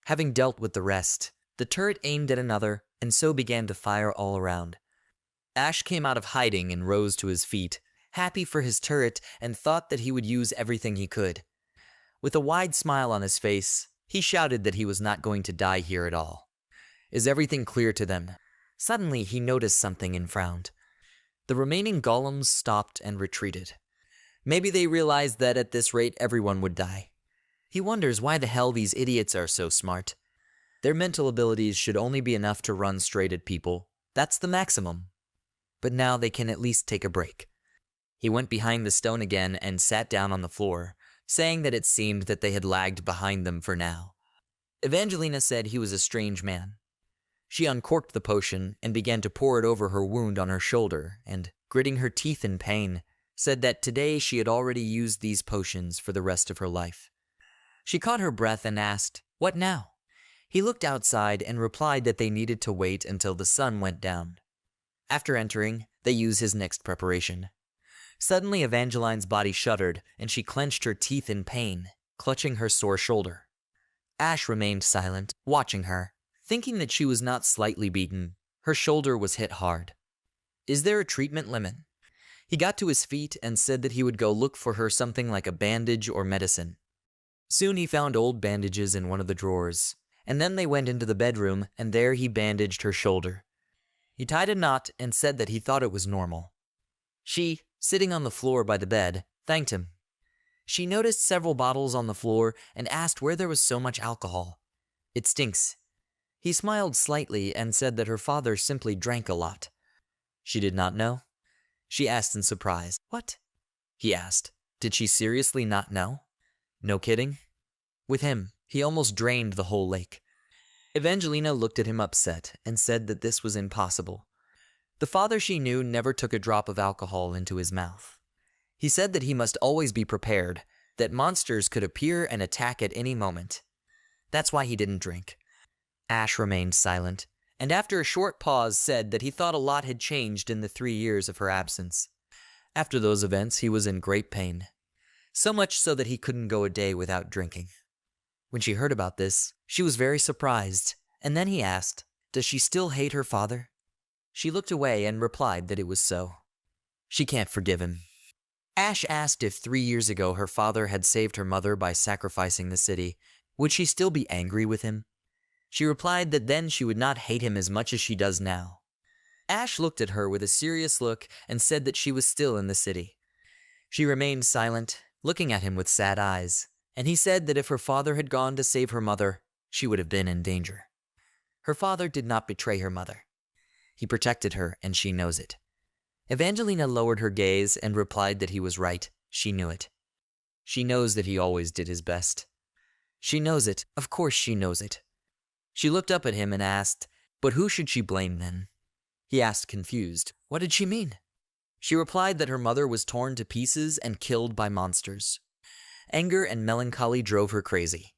Having dealt with the rest, the turret aimed at another, and so began to fire all around. Ash came out of hiding and rose to his feet, happy for his turret, and thought that he would use everything he could. With a wide smile on his face, he shouted that he was not going to die here at all. Is everything clear to them? Suddenly he noticed something and frowned. The remaining golems stopped and retreated. Maybe they realized that at this rate everyone would die. He wonders why the hell these idiots are so smart. Their mental abilities should only be enough to run straight at people. That's the maximum. But now they can at least take a break. He went behind the stone again and sat down on the floor, saying that it seemed that they had lagged behind them for now. Evangelina said he was a strange man. She uncorked the potion and began to pour it over her wound on her shoulder and, gritting her teeth in pain, said that today she had already used these potions for the rest of her life. She caught her breath and asked, "What now?" He looked outside and replied that they needed to wait until the sun went down. After entering, they used his next preparation. Suddenly Evangeline's body shuddered and she clenched her teeth in pain, clutching her sore shoulder. Ash remained silent, watching her. Thinking that she was not slightly beaten, her shoulder was hit hard. Is there a treatment limit? He got to his feet and said that he would go look for her something like a bandage or medicine. Soon he found old bandages in one of the drawers, and then they went into the bedroom and there he bandaged her shoulder. He tied a knot and said that he thought it was normal. She, sitting on the floor by the bed, thanked him. She noticed several bottles on the floor and asked where there was so much alcohol. It stinks. He smiled slightly and said that her father simply drank a lot. She did not know. She asked in surprise. What? He asked. Did she seriously not know? No kidding? With him, he almost drained the whole lake. Evangelina looked at him upset and said that this was impossible. The father she knew never took a drop of alcohol into his mouth. He said that he must always be prepared, that monsters could appear and attack at any moment. That's why he didn't drink. Ash remained silent, and after a short pause said that he thought a lot had changed in the 3 years of her absence. After those events, he was in great pain. So much so that he couldn't go a day without drinking. When she heard about this, she was very surprised, and then he asked, "Does she still hate her father?" She looked away and replied that it was so. She can't forgive him. Ash asked if 3 years ago her father had saved her mother by sacrificing the city. Would she still be angry with him? She replied that then she would not hate him as much as she does now. Ash looked at her with a serious look and said that she was still in the city. She remained silent, looking at him with sad eyes, and he said that if her father had gone to save her mother, she would have been in danger. Her father did not betray her mother. He protected her, and she knows it. Evangelina lowered her gaze and replied that he was right. She knew it. She knows that he always did his best. She knows it. Of course she knows it. She looked up at him and asked, "But who should she blame then?" He asked confused, "What did she mean?" She replied that her mother was torn to pieces and killed by monsters. Anger and melancholy drove her crazy.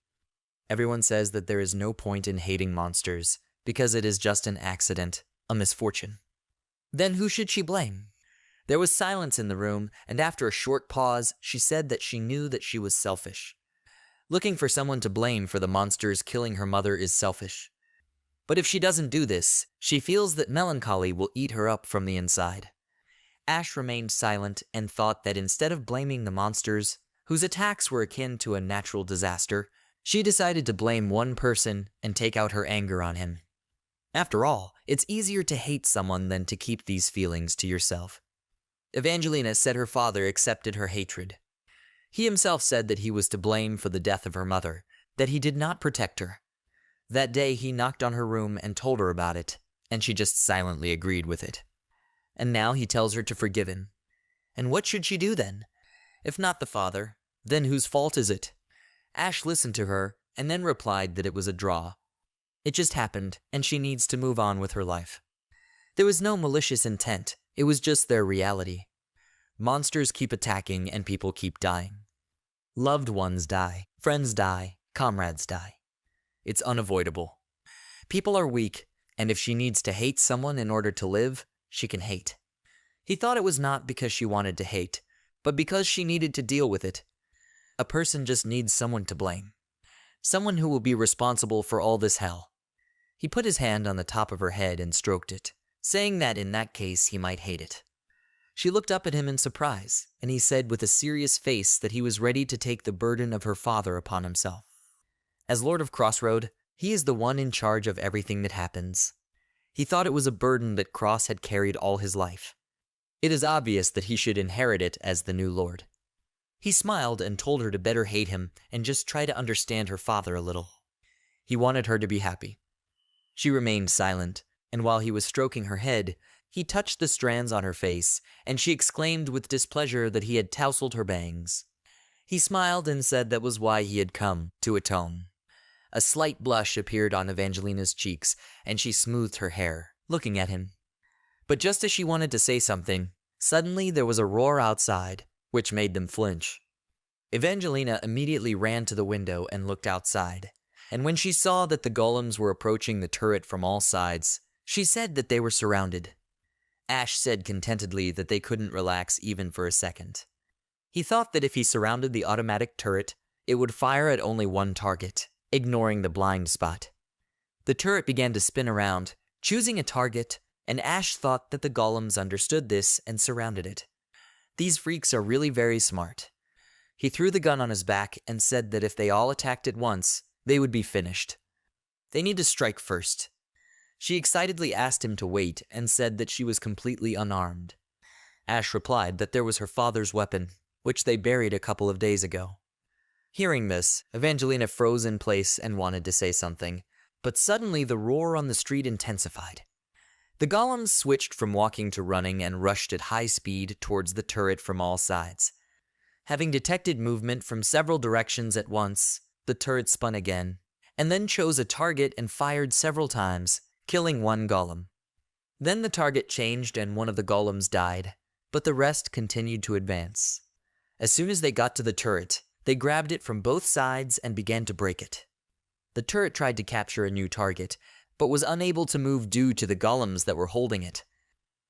Everyone says that there is no point in hating monsters, because it is just an accident, a misfortune. Then who should she blame? There was silence in the room, and after a short pause, she said that she knew that she was selfish. Looking for someone to blame for the monsters killing her mother is selfish. But if she doesn't do this, she feels that melancholy will eat her up from the inside. Ash remained silent and thought that instead of blaming the monsters, whose attacks were akin to a natural disaster, she decided to blame one person and take out her anger on him. After all, it's easier to hate someone than to keep these feelings to yourself. Evangelina said her father accepted her hatred. He himself said that he was to blame for the death of her mother, that he did not protect her. That day he knocked on her room and told her about it, and she just silently agreed with it. And now he tells her to forgive him. And what should she do then? If not the father, then whose fault is it? Ash listened to her, and then replied that it was a draw. It just happened, and she needs to move on with her life. There was no malicious intent, it was just their reality. Monsters keep attacking and people keep dying. Loved ones die, friends die, comrades die. It's unavoidable. People are weak, and if she needs to hate someone in order to live, she can hate. He thought it was not because she wanted to hate, but because she needed to deal with it. A person just needs someone to blame. Someone who will be responsible for all this hell. He put his hand on the top of her head and stroked it, saying that in that case he might hate it. She looked up at him in surprise, and he said with a serious face that he was ready to take the burden of her father upon himself. As Lord of Crossroad, he is the one in charge of everything that happens. He thought it was a burden that Cross had carried all his life. It is obvious that he should inherit it as the new lord. He smiled and told her to better hate him and just try to understand her father a little. He wanted her to be happy. She remained silent, and while he was stroking her head, he touched the strands on her face, and she exclaimed with displeasure that he had tousled her bangs. He smiled and said that was why he had come, to atone. A slight blush appeared on Evangelina's cheeks, and she smoothed her hair, looking at him. But just as she wanted to say something, suddenly there was a roar outside, which made them flinch. Evangelina immediately ran to the window and looked outside, and when she saw that the golems were approaching the turret from all sides, she said that they were surrounded. Ash said contentedly that they couldn't relax even for a second. He thought that if he surrounded the automatic turret, it would fire at only one target, ignoring the blind spot. The turret began to spin around, choosing a target, and Ash thought that the golems understood this and surrounded it. These freaks are really very smart. He threw the gun on his back and said that if they all attacked at once, they would be finished. They need to strike first. She excitedly asked him to wait and said that she was completely unarmed. Ash replied that there was her father's weapon, which they buried a couple of days ago. Hearing this, Evangelina froze in place and wanted to say something, but suddenly the roar on the street intensified. The golems switched from walking to running and rushed at high speed towards the turret from all sides. Having detected movement from several directions at once, the turret spun again, and then chose a target and fired several times, killing one golem. Then the target changed and one of the golems died, but the rest continued to advance. As soon as they got to the turret, they grabbed it from both sides and began to break it. The turret tried to capture a new target, but was unable to move due to the golems that were holding it.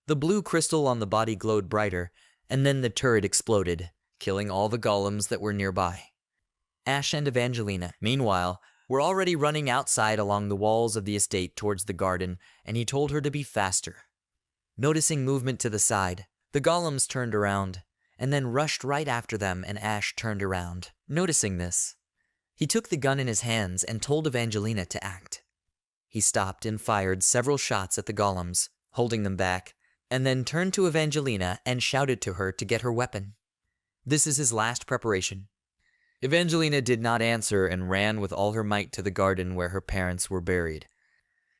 The blue crystal on the body glowed brighter, and then the turret exploded, killing all the golems that were nearby. Ash and Evangelina, meanwhile, were already running outside along the walls of the estate towards the garden, and he told her to be faster. Noticing movement to the side, the golems turned around, and then rushed right after them, and Ash turned around, noticing this. He took the gun in his hands and told Evangelina to act. He stopped and fired several shots at the golems, holding them back, and then turned to Evangelina and shouted to her to get her weapon. This is his last preparation. Evangelina did not answer and ran with all her might to the garden where her parents were buried.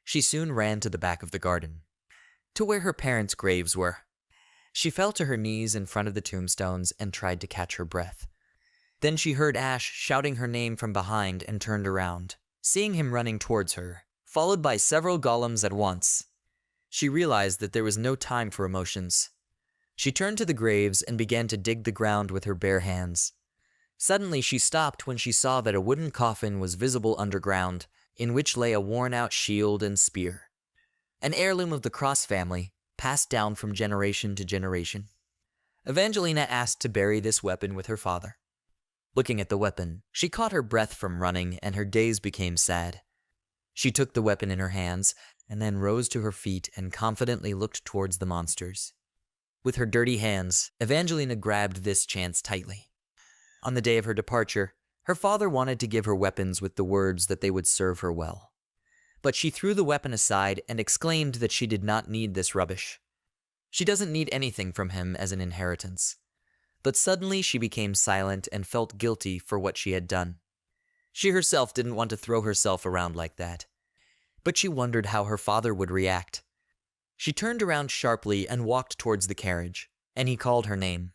She soon ran to the back of the garden, to where her parents' graves were. She fell to her knees in front of the tombstones and tried to catch her breath. Then she heard Ash shouting her name from behind and turned around, seeing him running towards her, followed by several golems at once. She realized that there was no time for emotions. She turned to the graves and began to dig the ground with her bare hands. Suddenly she stopped when she saw that a wooden coffin was visible underground, in which lay a worn-out shield and spear. An heirloom of the Cross family, passed down from generation to generation. Evangelina asked to bury this weapon with her father. Looking at the weapon, she caught her breath from running and her days became sad. She took the weapon in her hands and then rose to her feet and confidently looked towards the monsters. With her dirty hands, Evangelina grabbed this chance tightly. On the day of her departure, her father wanted to give her weapons with the words that they would serve her well. But she threw the weapon aside and exclaimed that she did not need this rubbish. She doesn't need anything from him as an inheritance. But suddenly she became silent and felt guilty for what she had done. She herself didn't want to throw herself around like that. But she wondered how her father would react. She turned around sharply and walked towards the carriage, and he called her name.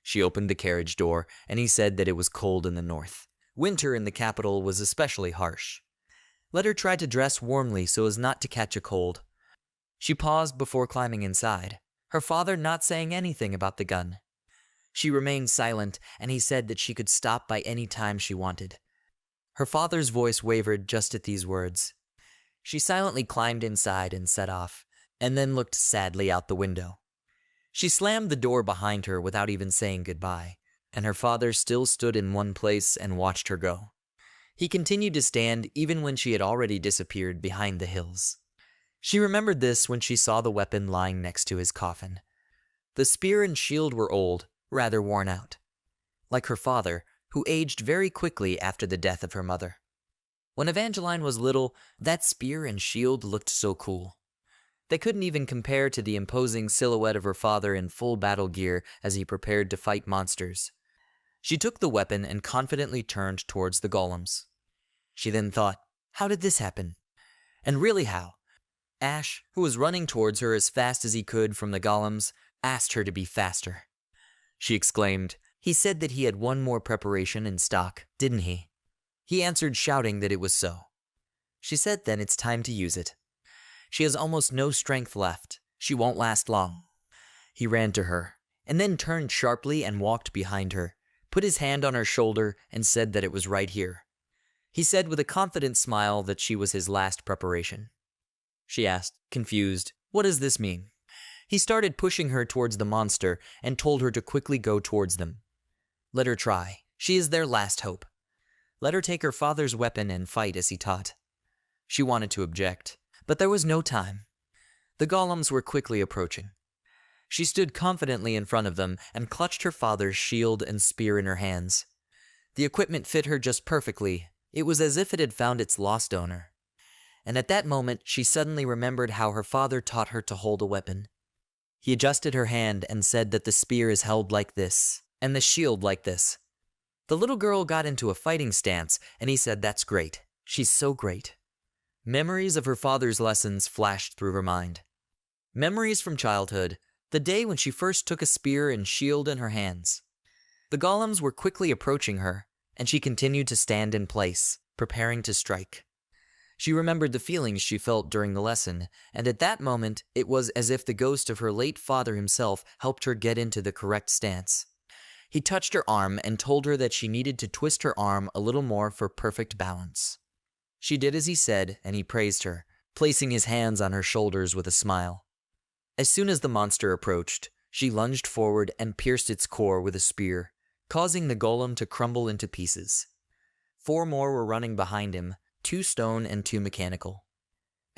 She opened the carriage door, and he said that it was cold in the north. Winter in the capital was especially harsh. Let her try to dress warmly so as not to catch a cold. She paused before climbing inside, her father not saying anything about the gun. She remained silent, and he said that she could stop by any time she wanted. Her father's voice wavered just at these words. She silently climbed inside and set off, and then looked sadly out the window. She slammed the door behind her without even saying goodbye, and her father still stood in one place and watched her go. He continued to stand even when she had already disappeared behind the hills. She remembered this when she saw the weapon lying next to his coffin. The spear and shield were old, rather worn out. Like her father, who aged very quickly after the death of her mother. When Evangeline was little, that spear and shield looked so cool. They couldn't even compare to the imposing silhouette of her father in full battle gear as he prepared to fight monsters. She took the weapon and confidently turned towards the golems. She then thought, how did this happen? And really how? Ash, who was running towards her as fast as he could from the golems, asked her to be faster. She exclaimed, he said that he had one more preparation in stock, didn't he? He answered shouting that it was so. She said then it's time to use it. She has almost no strength left. She won't last long. He ran to her, and then turned sharply and walked behind her, put his hand on her shoulder and said that it was right here. He said with a confident smile that she was his last preparation. She asked, confused, what does this mean? He started pushing her towards the monster and told her to quickly go towards them. Let her try. She is their last hope. Let her take her father's weapon and fight as he taught. She wanted to object, but there was no time. The golems were quickly approaching. She stood confidently in front of them and clutched her father's shield and spear in her hands. The equipment fit her just perfectly. It was as if it had found its lost owner. And at that moment, she suddenly remembered how her father taught her to hold a weapon. He adjusted her hand and said that the spear is held like this, and the shield like this. The little girl got into a fighting stance, and he said, that's great. She's so great. Memories of her father's lessons flashed through her mind. Memories from childhood, the day when she first took a spear and shield in her hands. The golems were quickly approaching her, and she continued to stand in place, preparing to strike. She remembered the feelings she felt during the lesson, and at that moment, it was as if the ghost of her late father himself helped her get into the correct stance. He touched her arm and told her that she needed to twist her arm a little more for perfect balance. She did as he said, and he praised her, placing his hands on her shoulders with a smile. As soon as the monster approached, she lunged forward and pierced its core with a spear, causing the golem to crumble into pieces. 4 more were running behind him, 2 stone and 2 mechanical.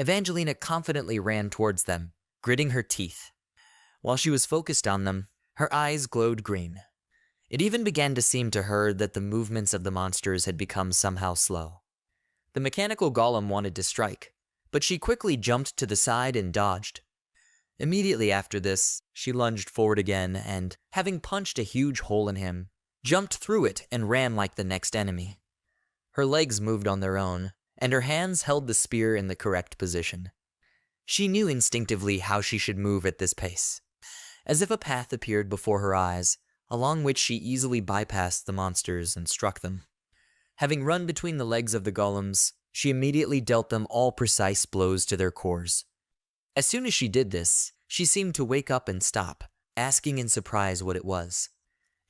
Evangelina confidently ran towards them, gritting her teeth. While she was focused on them, her eyes glowed green. It even began to seem to her that the movements of the monsters had become somehow slow. The mechanical golem wanted to strike, but she quickly jumped to the side and dodged. Immediately after this, she lunged forward again and, having punched a huge hole in him, jumped through it and ran like the next enemy. Her legs moved on their own, and her hands held the spear in the correct position. She knew instinctively how she should move at this pace, as if a path appeared before her eyes, along which she easily bypassed the monsters and struck them. Having run between the legs of the golems, she immediately dealt them all precise blows to their cores. As soon as she did this, she seemed to wake up and stop, asking in surprise what it was.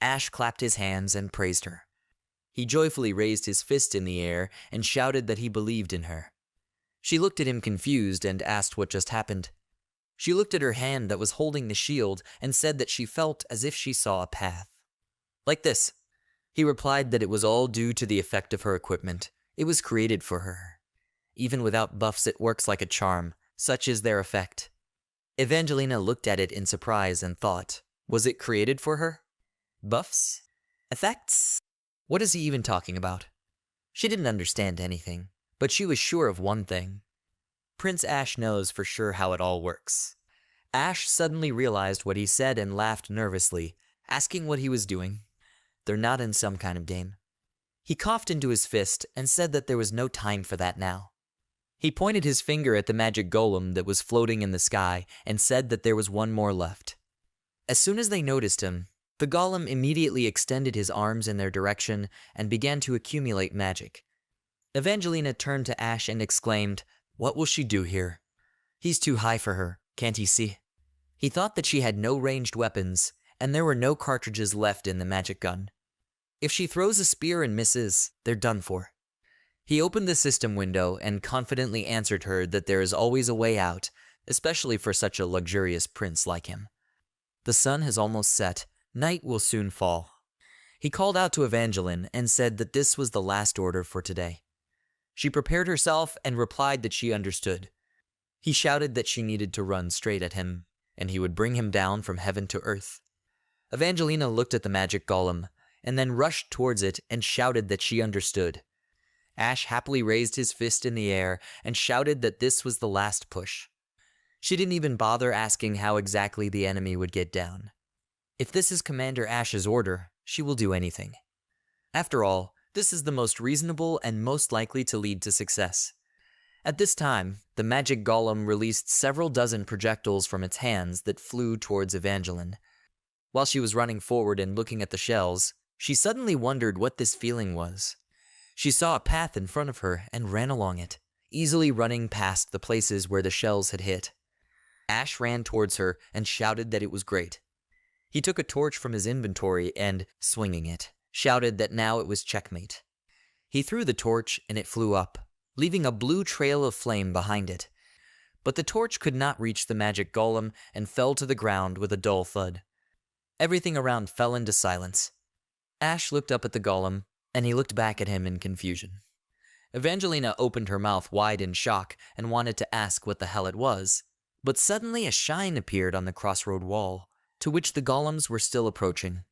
Ash clapped his hands and praised her. He joyfully raised his fist in the air and shouted that he believed in her. She looked at him confused and asked what just happened. She looked at her hand that was holding the shield and said that she felt as if she saw a path. Like this. He replied that it was all due to the effect of her equipment. It was created for her. Even without buffs, it works like a charm. Such is their effect. Evangelina looked at it in surprise and thought, was it created for her? Buffs? Effects? What is he even talking about? She didn't understand anything, but she was sure of one thing. Prince Ash knows for sure how it all works. Ash suddenly realized what he said and laughed nervously, asking what he was doing. They're not in some kind of game. He coughed into his fist and said that there was no time for that now. He pointed his finger at the magic golem that was floating in the sky and said that there was one more left. As soon as they noticed him, the golem immediately extended his arms in their direction and began to accumulate magic. Evangelina turned to Ash and exclaimed, "What will she do here? He's too high for her, can't he see?" He thought that she had no ranged weapons, and there were no cartridges left in the magic gun. If she throws a spear and misses, they're done for. He opened the system window and confidently answered her that there is always a way out, especially for such a luxurious prince like him. The sun has almost set. Night will soon fall. He called out to Evangeline and said that this was the last order for today. She prepared herself and replied that she understood. He shouted that she needed to run straight at him, and he would bring him down from heaven to earth. Evangelina looked at the magic golem, and then rushed towards it and shouted that she understood. Ash happily raised his fist in the air and shouted that this was the last push. She didn't even bother asking how exactly the enemy would get down. If this is Commander Ash's order, she will do anything. After all, this is the most reasonable and most likely to lead to success. At this time, the magic golem released several dozen projectiles from its hands that flew towards Evangeline. While she was running forward and looking at the shells, she suddenly wondered what this feeling was. She saw a path in front of her and ran along it, easily running past the places where the shells had hit. Ash ran towards her and shouted that it was great. He took a torch from his inventory and, swinging it, shouted that now it was checkmate. He threw the torch and it flew up, leaving a blue trail of flame behind it. But the torch could not reach the magic golem and fell to the ground with a dull thud. Everything around fell into silence. Ash looked up at the golem, and he looked back at him in confusion. Evangelina opened her mouth wide in shock and wanted to ask what the hell it was, but suddenly a shine appeared on the crossroad wall, to which the golems were still approaching.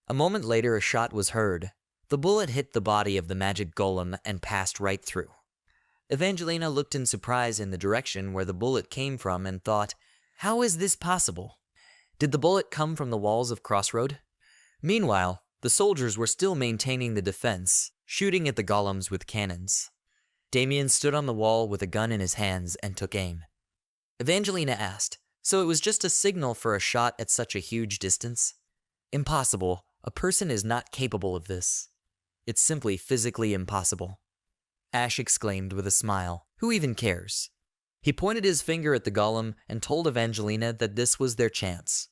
A moment later a shot was heard. The bullet hit the body of the magic golem and passed right through. Evangelina looked in surprise in the direction where the bullet came from and thought, how is this possible? Did the bullet come from the walls of Crossroad? Meanwhile, the soldiers were still maintaining the defense, shooting at the golems with cannons. Damien stood on the wall with a gun in his hands and took aim. Evangelina asked, so it was just a signal for a shot at such a huge distance? Impossible. A person is not capable of this. It's simply physically impossible. Ash exclaimed with a smile. Who even cares? He pointed his finger at the golem and told Evangelina that this was their chance.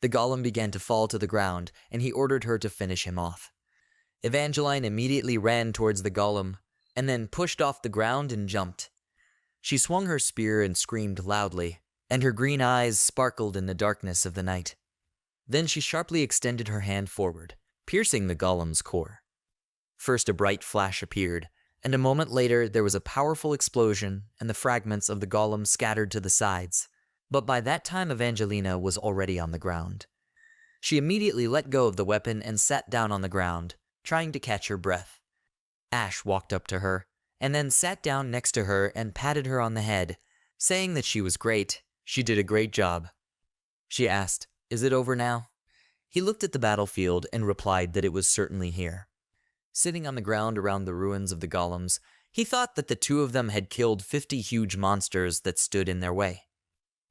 The golem began to fall to the ground, and he ordered her to finish him off. Evangeline immediately ran towards the golem, and then pushed off the ground and jumped. She swung her spear and screamed loudly, and her green eyes sparkled in the darkness of the night. Then she sharply extended her hand forward, piercing the golem's core. First a bright flash appeared, and a moment later there was a powerful explosion and the fragments of the golem scattered to the sides. But by that time Evangelina was already on the ground. She immediately let go of the weapon and sat down on the ground, trying to catch her breath. Ash walked up to her, and then sat down next to her and patted her on the head, saying that she was great. She did a great job. She asked, "Is it over now?" He looked at the battlefield and replied that it was certainly here. Sitting on the ground around the ruins of the golems, he thought that the two of them had killed 50 huge monsters that stood in their way.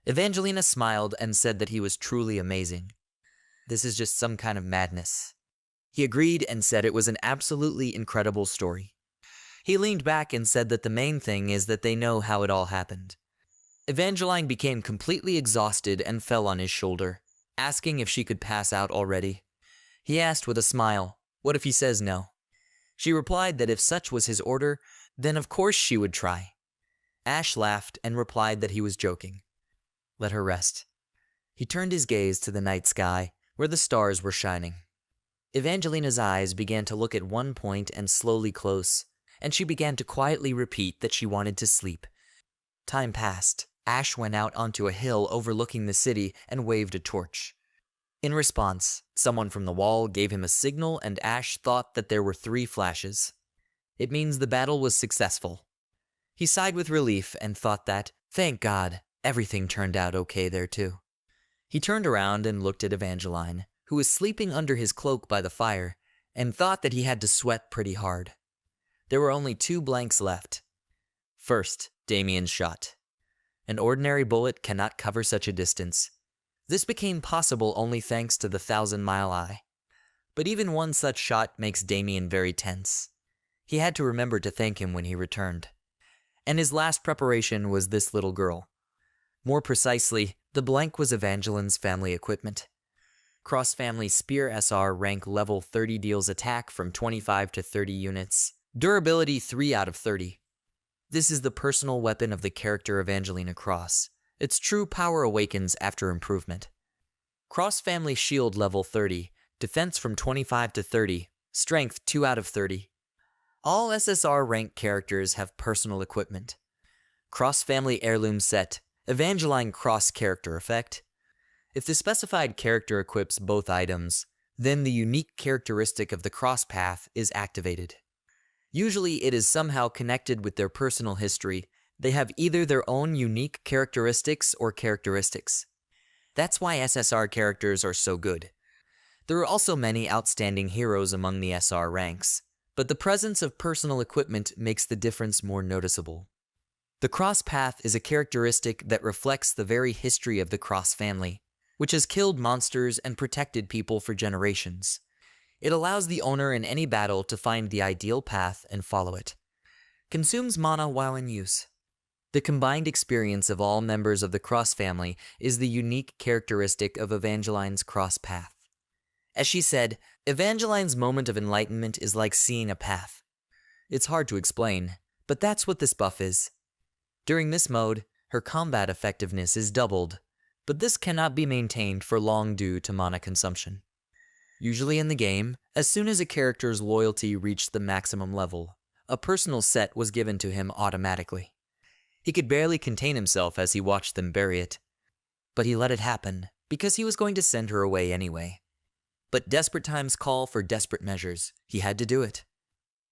Evangelina smiled and said that he was truly amazing. This is just some kind of madness. He agreed and said it was an absolutely incredible story. He leaned back and said that the main thing is that they know how it all happened. Evangeline became completely exhausted and fell on his shoulder, asking if she could pass out already. He asked with a smile, what if he says no? She replied that if such was his order, then of course she would try. Ash laughed and replied that he was joking. Let her rest. He turned his gaze to the night sky, where the stars were shining. Evangelina's eyes began to look at one point and slowly close, and she began to quietly repeat that she wanted to sleep. Time passed. Ash went out onto a hill overlooking the city and waved a torch. In response, someone from the wall gave him a signal and Ash thought that there were 3 flashes. It means the battle was successful. He sighed with relief and thought that, thank God, everything turned out okay there too. He turned around and looked at Evangeline, who was sleeping under his cloak by the fire, and thought that he had to sweat pretty hard. There were only 2 blanks left. First, Damien's shot. An ordinary bullet cannot cover such a distance. This became possible only thanks to the 1,000-mile eye. But even one such shot makes Damien very tense. He had to remember to thank him when he returned. And his last preparation was this little girl. More precisely, the blank was Evangeline's family equipment. Cross-family Spear SR rank level 30 deals attack from 25 to 30 units. Durability 3 out of 30. This is the personal weapon of the character Evangelina Cross. Its true power awakens after improvement. Cross-family Shield level 30. Defense from 25 to 30. Strength 2 out of 30. All SSR rank characters have personal equipment. Cross-family Heirloom Set. Evangeline Cross character effect. If the specified character equips both items, then the unique characteristic of the cross path is activated. Usually it is somehow connected with their personal history. They have either their own unique characteristics or characteristics. That's why SSR characters are so good. There are also many outstanding heroes among the SR ranks, but the presence of personal equipment makes the difference more noticeable. The cross path is a characteristic that reflects the very history of the cross family, which has killed monsters and protected people for generations. It allows the owner in any battle to find the ideal path and follow it. Consumes mana while in use. The combined experience of all members of the cross family is the unique characteristic of Evangeline's cross path. As she said, Evangeline's moment of enlightenment is like seeing a path. It's hard to explain, but that's what this buff is. During this mode, her combat effectiveness is doubled, but this cannot be maintained for long due to mana consumption. Usually in the game, as soon as a character's loyalty reached the maximum level, a personal set was given to him automatically. He could barely contain himself as he watched them bury it. But he let it happen, because he was going to send her away anyway. But desperate times call for desperate measures. He had to do it.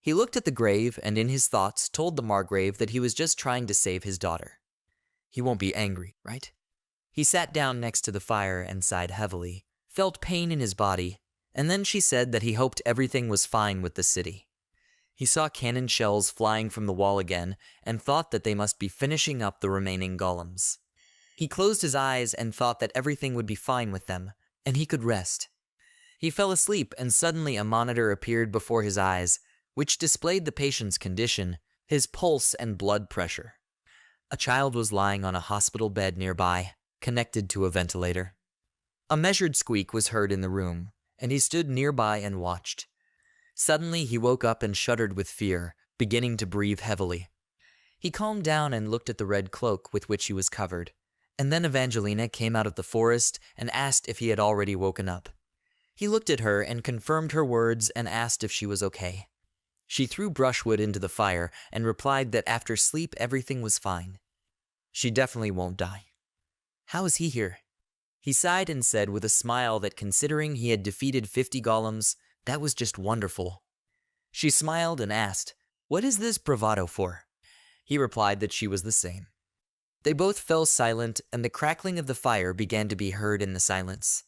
He looked at the grave and in his thoughts told the Margrave that he was just trying to save his daughter. He won't be angry, right? He sat down next to the fire and sighed heavily, felt pain in his body, and then she said that he hoped everything was fine with the city. He saw cannon shells flying from the wall again and thought that they must be finishing up the remaining golems. He closed his eyes and thought that everything would be fine with them, and he could rest. He fell asleep and suddenly a monitor appeared before his eyes, which displayed the patient's condition, his pulse and blood pressure. A child was lying on a hospital bed nearby, connected to a ventilator. A measured squeak was heard in the room, and he stood nearby and watched. Suddenly he woke up and shuddered with fear, beginning to breathe heavily. He calmed down and looked at the red cloak with which he was covered, and then Evangelina came out of the forest and asked if he had already woken up. He looked at her and confirmed her words and asked if she was okay. She threw brushwood into the fire and replied that after sleep everything was fine. She definitely won't die. How is he here? He sighed and said with a smile that considering he had defeated 50 golems, that was just wonderful. She smiled and asked, "What is this bravado for?" He replied that she was the same. They both fell silent and the crackling of the fire began to be heard in the silence.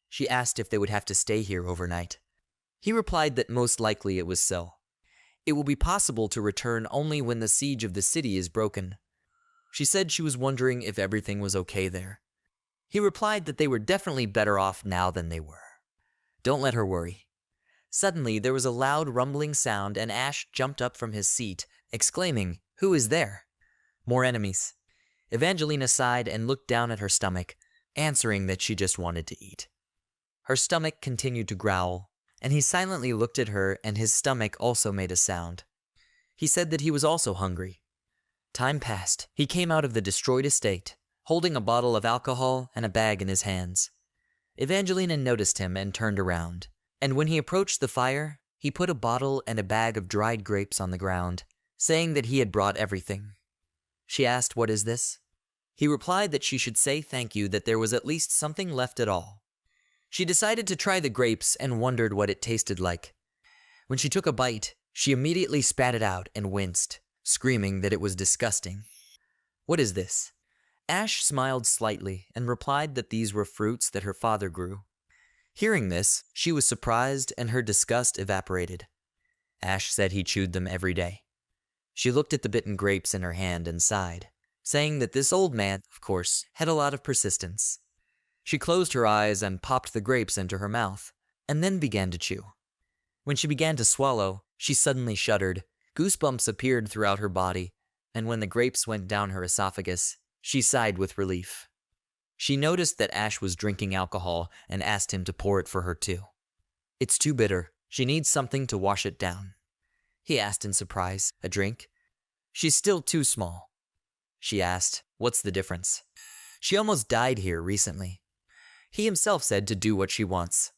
She asked if they would have to stay here overnight. He replied that most likely it was so. It will be possible to return only when the siege of the city is broken. She said she was wondering if everything was okay there. He replied that they were definitely better off now than they were. Don't let her worry. Suddenly there was a loud rumbling sound and Ash jumped up from his seat, exclaiming, "Who is there?" More enemies. Evangelina sighed and looked down at her stomach, answering that she just wanted to eat. Her stomach continued to growl, and he silently looked at her and his stomach also made a sound. He said that he was also hungry. Time passed. He came out of the destroyed estate, holding a bottle of alcohol and a bag in his hands. Evangelina noticed him and turned around, and when he approached the fire, he put a bottle and a bag of dried grapes on the ground, saying that he had brought everything. She asked, "What is this?" He replied that she should say thank you that there was at least something left at all. She decided to try the grapes and wondered what it tasted like. When she took a bite, she immediately spat it out and winced, screaming that it was disgusting. "What is this?" Ash smiled slightly and replied that these were fruits that her father grew. Hearing this, she was surprised and her disgust evaporated. Ash said he chewed them every day. She looked at the bitten grapes in her hand and sighed, saying that this old man, of course, had a lot of persistence. She closed her eyes and popped the grapes into her mouth, and then began to chew. When she began to swallow, She suddenly shuddered. Goosebumps appeared throughout her body, and when the grapes went down her esophagus, she sighed with relief. She noticed that Ash was drinking alcohol and asked him to pour it for her too. It's too bitter. She needs something to wash it down. He asked in surprise. A drink? She's still too small. She asked, what's the difference? She almost died here recently. He himself said to do what she wants.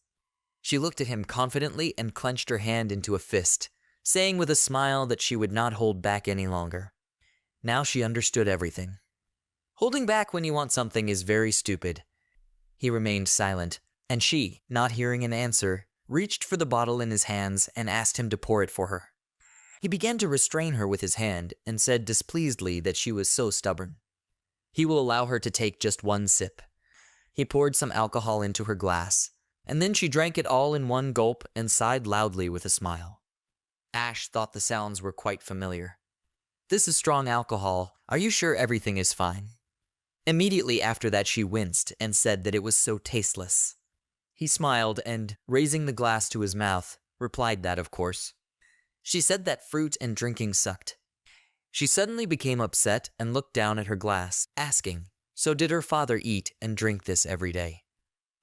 She looked at him confidently and clenched her hand into a fist, saying with a smile that she would not hold back any longer. Now she understood everything. Holding back when you want something is very stupid. He remained silent, and she, not hearing an answer, reached for the bottle in his hands and asked him to pour it for her. He began to restrain her with his hand and said displeasedly that she was so stubborn. He will allow her to take just one sip. He poured some alcohol into her glass, and then she drank it all in one gulp and sighed loudly with a smile. Ash thought the sounds were quite familiar. This is strong alcohol. Are you sure everything is fine? Immediately after that she winced and said that it was so tasteless. He smiled and, raising the glass to his mouth, replied that of course. She said that fruit and drinking sucked. She suddenly became upset and looked down at her glass, asking, so did her father eat and drink this every day?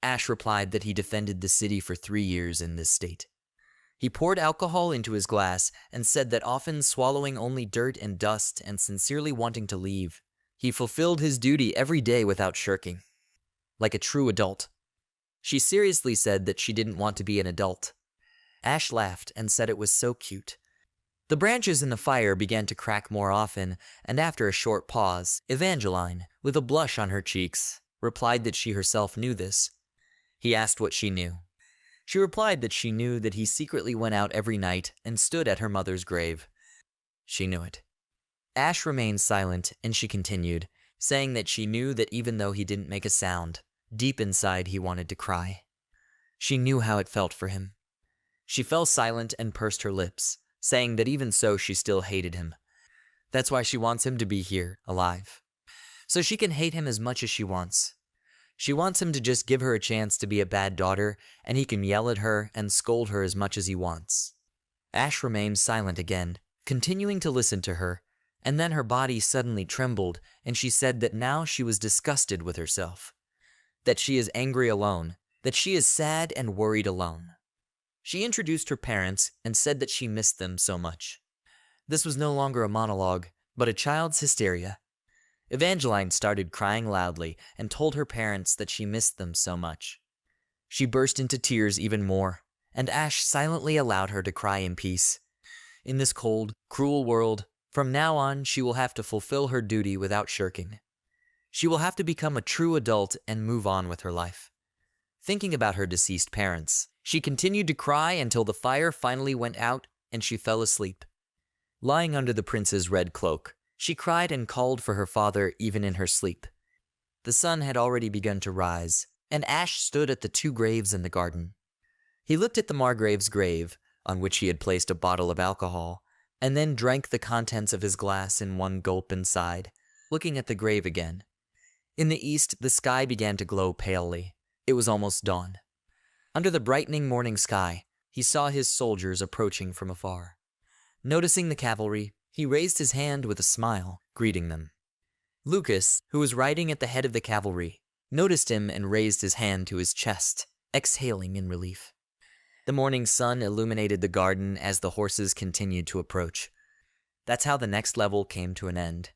Ash replied that he defended the city for 3 years in this state. He poured alcohol into his glass and said that often swallowing only dirt and dust and sincerely wanting to leave, he fulfilled his duty every day without shirking. Like a true adult. She seriously said that she didn't want to be an adult. Ash laughed and said it was so cute. The branches in the fire began to crack more often, and after a short pause, Evangeline, with a blush on her cheeks, replied that she herself knew this. He asked what she knew. She replied that she knew that he secretly went out every night and stood at her mother's grave. She knew it. Ash remained silent, and she continued, saying that she knew that even though he didn't make a sound, deep inside he wanted to cry. She knew how it felt for him. She fell silent and pursed her lips, saying that even so she still hated him. That's why she wants him to be here, alive. So she can hate him as much as she wants. She wants him to just give her a chance to be a bad daughter, and he can yell at her and scold her as much as he wants. Ash remained silent again, continuing to listen to her, and then her body suddenly trembled, and she said that now she was disgusted with herself. That she is angry alone, that she is sad and worried alone. She introduced her parents and said that she missed them so much. This was no longer a monologue, but a child's hysteria. Evangeline started crying loudly and told her parents that she missed them so much. She burst into tears even more, and Ash silently allowed her to cry in peace. In this cold, cruel world, from now on she will have to fulfill her duty without shirking. She will have to become a true adult and move on with her life. Thinking about her deceased parents, she continued to cry until the fire finally went out and she fell asleep. Lying under the prince's red cloak, she cried and called for her father even in her sleep. The sun had already begun to rise, and Ash stood at the 2 graves in the garden. He looked at the Margrave's grave, on which he had placed a bottle of alcohol, and then drank the contents of his glass in one gulp and sighed, looking at the grave again. In the east, the sky began to glow palely. It was almost dawn. Under the brightening morning sky, he saw his soldiers approaching from afar. Noticing the cavalry, he raised his hand with a smile, greeting them. Lucas, who was riding at the head of the cavalry, noticed him and raised his hand to his chest, exhaling in relief. The morning sun illuminated the garden as the horses continued to approach. That's how the next level came to an end.